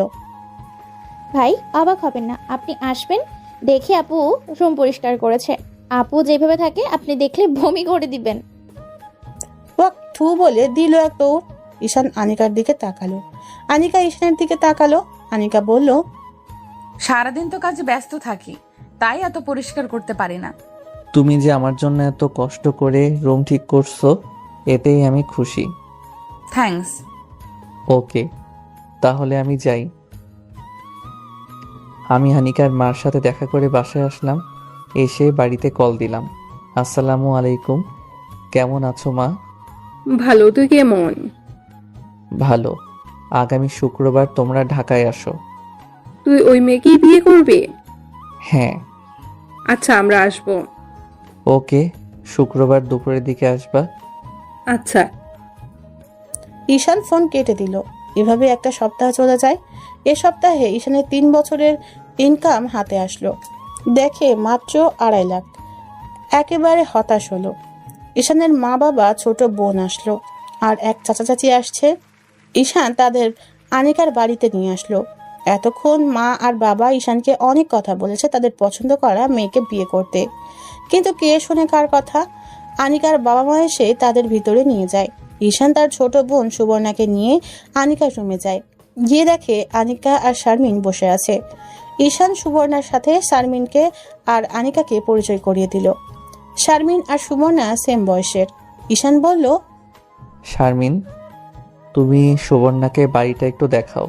ভাই, অবাক হবেন না, আপনি আসবেন দেখে আপু রুম পরিষ্কার করেছে। আপু যেভাবে থাকে আপনি দেখলে বমি করে দিবেন। ওয়াক থু বলে দিল এক দৌড়। ঈশান আনিকার দিকে তাকালো। আনিকা ঈশানের দিকে তাকালো। আনিকা বলল, সারাদিন তো কাজে ব্যস্ত থাকি, তাই এত পরিষ্কার করতে পারি না। তুমি যে আমার জন্য এত কষ্ট করে রুম ঠিক করছো, এতেই আমি খুশি। থ্যাঙ্কস। ওকে, তাহলে আমি যাই। আমি হানিকার মার সাথে দেখা করে বাসায় আসলাম। এসে বাড়িতে কল দিলাম, আসসালামু আলাইকুম, কেমন আছো মা? ভালো, তুই কেমন? ভালো। আগামী শুক্রবার তোমরা ঢাকায় আসো। তুই ওই মেয়েকেই বিয়ে করবি? হ্যাঁ। আচ্ছা, আমরা আসবো। ওকে, শুক্রবার দুপুরের দিকে আসবা। আচ্ছা। ঈশান ফোন কেটে দিল। এভাবে একটা সপ্তাহ চলে যায়। এ সপ্তাহে ঈশানের 3 বছরের ইনকাম হাতে আসলো। দেখে মাত্র 2.5 লাখ। একেবারে হতাশ হলো। ঈশানের মা বাবা, ছোট বোন আসলো, আর এক চাচা চাচি আসছে। ঈশান তাদের আনিকার বাড়িতে নিয়ে আসলো। এতক্ষণ মা আর বাবা ঈশানকে অনেক কথা বলেছে তাদের পছন্দ করা মেয়েকে বিয়ে করতে, কিন্তু কে শোনে কার কথা। আনিকার বাবা মা এসে তাদের ভিতরে নিয়ে যায়। ঈশান তার ছোট বোন সুবর্ণাকে নিয়ে আনিকার রুমে যায়। গিয়ে দেখে আনিকা আর শারমিন বসে আছে। ঈশান সুবর্ণার সাথে শারমিনকে আর আনিকাকে পরিচয় করিয়ে দিল। শারমিন আর সুবর্ণা সেম বয়সের। ঈশান বলল, শারমিন, তুমি সুবর্ণাকে বাড়িটা একটু দেখাও।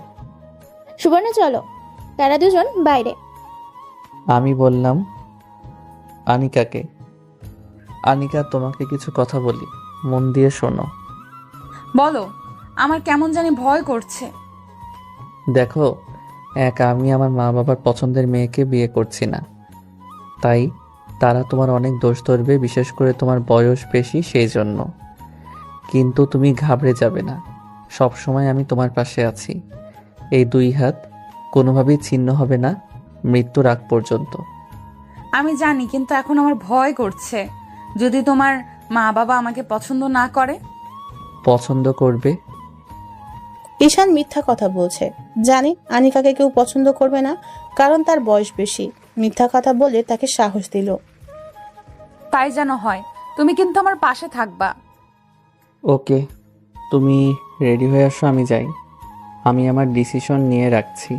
সুবর্ণা চলো, তারা দুজন বাইরে। আমি বললাম আনিকাকে, আনিকা তোমাকে কিছু কথা বলি, মন দিয়ে শোনো। বলো। আমার কেমন জানি ভয় করছে। দেখো, আমি আমার মা বাবার পছন্দের মেয়েকে বিয়ে করছি না, তাই তারা তোমার অনেক দোষ ধরবে, বিশেষ করে তোমার বয়স বেশি সেই জন্য। কিন্তু তুমি ঘাবড়ে যাবে না, সব সময় আমি তোমার পাশে আছি। এই 2 হাত কোনোভাবেই ছিন্ন হবে না মৃত্যুর আগ পর্যন্ত। আমি জানি, কিন্তু এখন আমার ভয় করছে। যদি তোমার মা বাবা আমাকে পছন্দ না করে? পছন্দ করবে। ঈশান মিথ্যা কথা বলছে। জানি আনিকাকে কেউ পছন্দ করবে না, কারণ তার বয়স বেশি। মিথ্যা কথা বলে তাকে সাহস দিল। তাই যেন হয়। তুমি কিন্তু আমার পাশে থাকবা। ওকে, তুমি রেডি হয়ে আসো, আমি যাই। আমি আমার ডিসিশন নিয়ে রাখছি।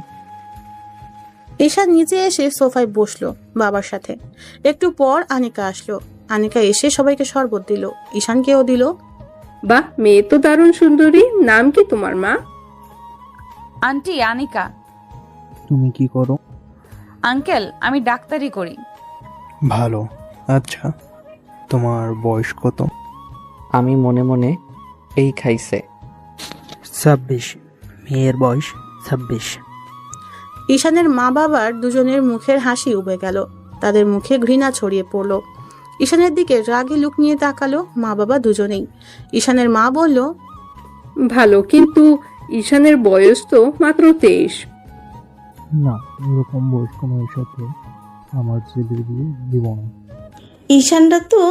ঈশান নিচে এসে সোফায় বসলো বাবার সাথে। একটু পর আনিকা আসলো। আনিকা এসে সবাইকে শরবত দিল, ঈশানকেও দিল। বাহ, মেয়ে তো দারুণ সুন্দরী। নাম কি তোমার মা? আন্টি আনিকা। তুমি কি করো? আঙ্কেল, আমি ডাক্তারি করি। ভালো। আচ্ছা, তোমার বয়স কত? আমি মনে মনে এই খাইছে। 26। মেয়ের বয়স 26। ঈশানের মা বাবার দুজনের মুখের হাসি উবে গেল। তাদের মুখে ঘৃণা ছড়িয়ে পড়ল। ঈশানের দিকে রাগী লুক নিয়ে তাকালো মা বাবা দুজনেই। ঈশানের মা বলল, ভালো, কিন্তু ঈশানের বয়স তো মাত্র 23। না, এরকম বয়স্ক মেয়ের সাথে আমার ছেলের বিয়ে দিব না। ঈশানরা তো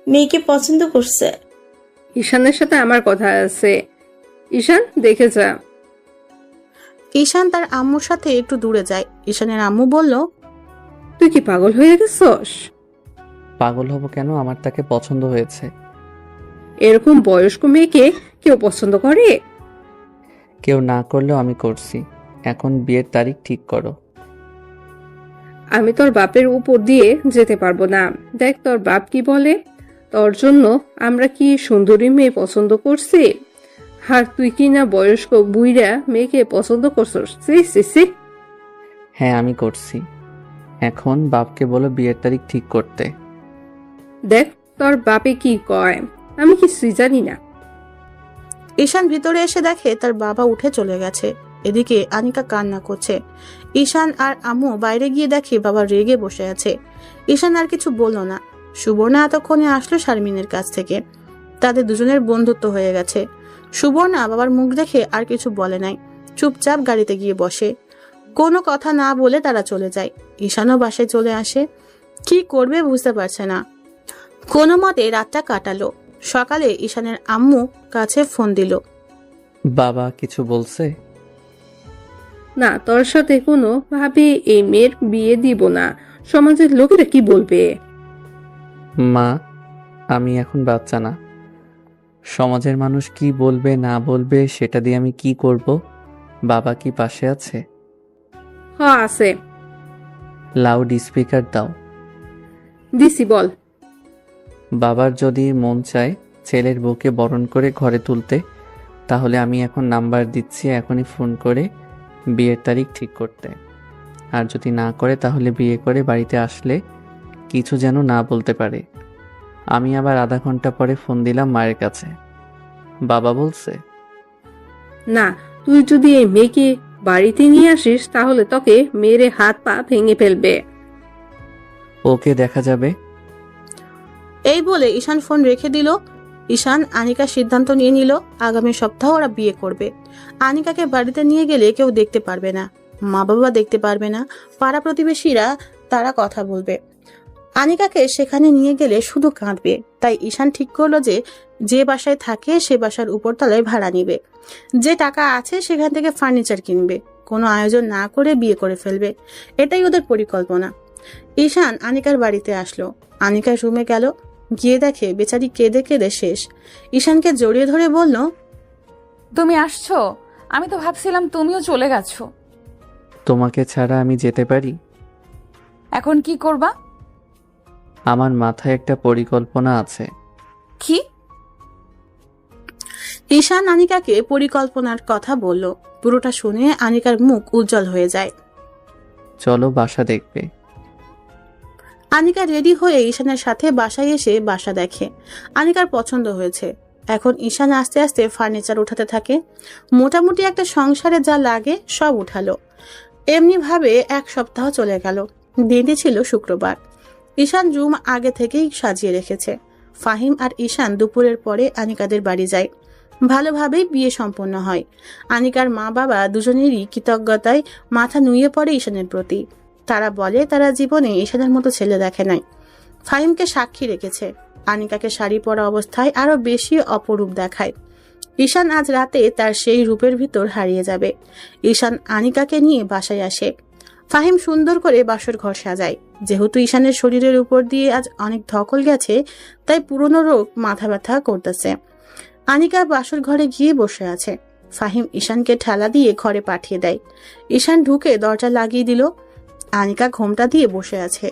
মেয়েকে পছন্দ করছে। ঈশানের সাথে আমার কথা আছে। ঈশান, দেখে যা। ঈশান তার আম্মুর সাথে একটু দূরে যায়। ঈশানের আম্মু বলল, তুই কি পাগল হয়ে গেছস? পাগল হব কেন? আমার তাকে পছন্দ হয়েছে। এরকম বয়স্ক মেয়েকে কেউ পছন্দ করে? কেউ না করলেও আমি করছি। এখন বিয়ের তারিখ ঠিক করো। আমি তোর বাপের উপর দিয়ে যেতে পারবো না। দেখ তোর বাপ কি বলে। তোর জন্য আমরা কি সুন্দরী মেয়ে পছন্দ করছি, আর তুই কি না বয়স্ক বুইড়া মেয়েকে পছন্দ করছস? সি সি সি। হ্যাঁ, আমি করছি। এখন বাপকে বলো বিয়ের তারিখ ঠিক করতে। দেখ তোর বাপে কি কয়, আমি কিছুই জানি না। ঈশান ভিতরে এসে দেখে তার বাবা উঠে চলে গেছে। এদিকে আনিকা কান্না করছে। ঈশান আর আম্মু বাইরে গিয়ে দেখে বাবা রেগে বসে আছে। ঈশান আর কিছু বলল না। সুবর্ণা এতক্ষণে আসলো শারমিনের কাছ থেকে। তাদের দুজনের বন্ধুত্ব হয়ে গেছে। সুবর্ণা বাবার মুখ দেখে আর কিছু বলে নাই, চুপচাপ গাড়িতে গিয়ে বসে। কোনো কথা না বলে তারা চলে যায়। ঈশানও বাসায় চলে আসে। কি করবে বুঝতে পারছে না। কোনো মতে রাতটা কাটালো। সকালে ঈশানের আম্মু কাছে ফোন দিল। বাবা কিছু বলছে? না, তোর সাথে কোনো ভাবে এই মেয়ের বিয়ে দিব না। সমাজের লোকেরা কি বলবে? মা, আমি এখন বাচ্চা না। সমাজের মানুষ কি বলবে না বলবে সেটা দিয়ে আমি কি করব? বাবা কি পাশে আছে? হ্যাঁ, আছে। লাউড স্পিকার দাও। দিছি, বল। বাবার যদি মন চায় ছেলের বউকে বরণ করে ঘরে তুলতে, তাহলে আমি এখন নাম্বার দিচ্ছি, এখনই ফোন করে বিয়ের তারিখ ঠিক করতে। আর যদি না করে তাহলে বিয়ে করে বাড়িতে আসলে কিছু যেন না বলতে পারে। আমি আবার আধা ঘন্টা পরে ফোন দিলাম মায়ের কাছে। বাবা বলছে, না, তুই যদি এই মেয়েকে বাড়িতে নিয়ে আসিস তাহলে তোকে মেরে হাত পা ভেঙে ফেলবে। ওকে দেখা যাবে। এই বলে ঈশান ফোন রেখে দিল। ঈশান আনিকার সিদ্ধান্ত নিয়ে নিল আগামী সপ্তাহ ওরা বিয়ে করবে। আনিকাকে বাড়িতে নিয়ে গেলে কেউ দেখতে পারবে না, মা বাবা দেখতে পারবে না, পাড়া প্রতিবেশীরা তারা কথা বলবে। আনিকাকে সেখানে নিয়ে গেলে শুধু কাঁদবে। তাই ঈশান ঠিক করলো যে বাসায় থাকে সে বাসার উপরতলায় ভাড়া নিবে। যে টাকা আছে সেখান থেকে ফার্নিচার কিনবে, কোনো আয়োজন না করে বিয়ে করে ফেলবে। এটাই ওদের পরিকল্পনা। ঈশান আনিকার বাড়িতে আসলো। আনিকার রুমে গেল, গিয়ে দেখে বেচারি কেঁদে কেঁদে শেষ। ঈশানকে জড়িয়ে ধরে বলল, তুমি আসছো? আমি তো ভাবছিলাম তুমিও চলে গেছো। তোমাকে ছাড়া আমি যেতে পারি? এখন কি করবা? আমার মাথায় একটা পরিকল্পনা আছে। কি? ঈশান আনিকাকে পরিকল্পনার কথা বলল। পুরোটা শুনে আনিকার মুখ উজ্জ্বল হয়ে যায়। চলো বাসা দেখবে। আনিকা রেডি হয়ে ঈশানের সাথে বাসায় এসে বাসা দেখে। আনিকার পছন্দ হয়েছে। এখন ঈশান আস্তে আস্তে ফার্নিচার উঠাতে থাকে। মোটামুটি একটা সংসারে যা লাগে সব উঠালো। এমনি ভাবে এক সপ্তাহ চলে গেল। দিনটি ছিল শুক্রবার। ঈশান রুম আগে থেকেই সাজিয়ে রেখেছে। ফাহিম আর ঈশান দুপুরের পরে আনিকাদের বাড়ি যায়। ভালোভাবেই বিয়ে সম্পন্ন হয়। আনিকার মা বাবা দুজনেরই কৃতজ্ঞতায় মাথা নুয়ে পড়ে ঈশানের প্রতি। তারা বলে তারা জীবনে ঈশানের মতো ছেলে দেখে নাই। ফাহিমকে সাক্ষী রেখেছে। আনিকাকে শাড়ি পরা অবস্থায় আরো বেশি অপরূপ দেখায়। ঈশান আজ রাতে তার সেই রূপের ভিতর হারিয়ে যাবে। ঈশান আনিকাকে নিয়ে বাসায় আসে। ফাহিম সুন্দর করে বাসর ঘর সাজায়। যেহেতু ঈশানের শরীরের উপর দিয়ে আজ অনেক ধকল গেছে, তাই পুরনো রোগ মাথা ব্যথা করতেছে। আনিকা বাসর ঘরে গিয়ে বসে আছে। ফাহিম ঈশানকে ঠেলা দিয়ে ঘরে পাঠিয়ে দেয়। ঈশান ঢুকে দরজা লাগিয়ে দিল। আনিকা ঘোমটা দিয়ে বসে আছে।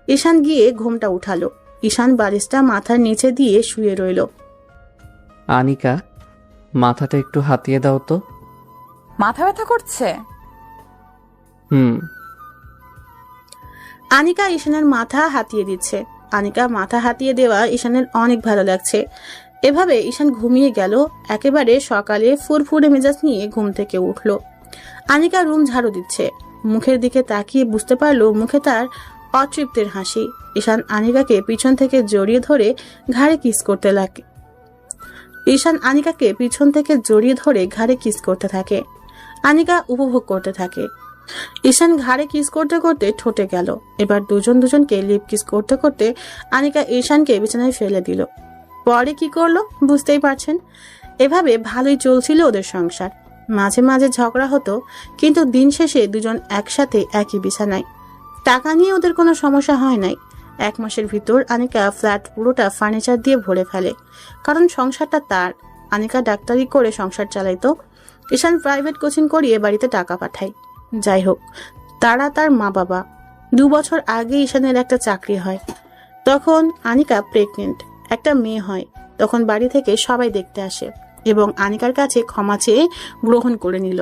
ঈশান গিয়ে ঘোমটা উঠালো। ঈশান বালিশটা মাথার নিচে দিয়ে শুয়ে রইল। আনিকা, মাথাটা একটু হাতিয়ে দাও তো। মাথা ব্যথা করছে? আনিকা ঈশানের মাথা হাতিয়ে দিচ্ছে। আনিকা মাথা হাতিয়ে দেওয়া ঈশানের অনেক ভালো লাগছে। এভাবে ঈশান ঘুমিয়ে গেল। একেবারে সকালে ফুরফুরে মেজাজ নিয়ে ঘুম থেকে উঠল। আনিকা রুম ঝাড়ু দিচ্ছে। মুখের দিকে তাকিয়ে বুঝতে পারলো মুখে তার অতৃপ্তির হাসি। ঈশান আনিকাকে পিছন থেকে জড়িয়ে ধরে ঘাড়ে কিস করতে লাগে। ঈশান আনিকাকে পিছন থেকে জড়িয়ে ধরে ঘাড়ে কিস করতে থাকে। আনিকা উপভোগ করতে থাকে। ঈশান ঘাড়ে কিস করতে করতে ঠোঁটে গেল। এবার দুজনকে লিপ কিস করতে করতে আনিকা ঈশানকে বিছানায় ফেলে দিল। পরে কি করলো বুঝতেই পারছেন। এভাবে ভালোই চলছিল ওদের সংসার। মাঝে মাঝে ঝগড়া হতো, কিন্তু দিন শেষে দুজন একসাথে একই বিছানায়। টাকা নিয়ে ওদের কোনো সমস্যা হয় নাই। 1 মাসের ভিতর আনিকা ফ্ল্যাট পুরোটা ফার্নিচার দিয়ে ভরে ফেলে, কারণ সংসারটা তার। আনিকা ডাক্তারি করে সংসার চালাইতো। ঈশান প্রাইভেট কোচিং করিয়ে বাড়িতে টাকা পাঠায়। যাই হোক, তারা তার মা বাবা। 2 বছর আগে ঈশানের একটা চাকরি হয়। তখন আনিকা প্রেগনেন্ট, একটা মেয়ে হয়। তখন বাড়ি থেকে সবাই দেখতে আসে এবং আনিকার কাছে ক্ষমা চেয়ে গ্রহণ করে নিল।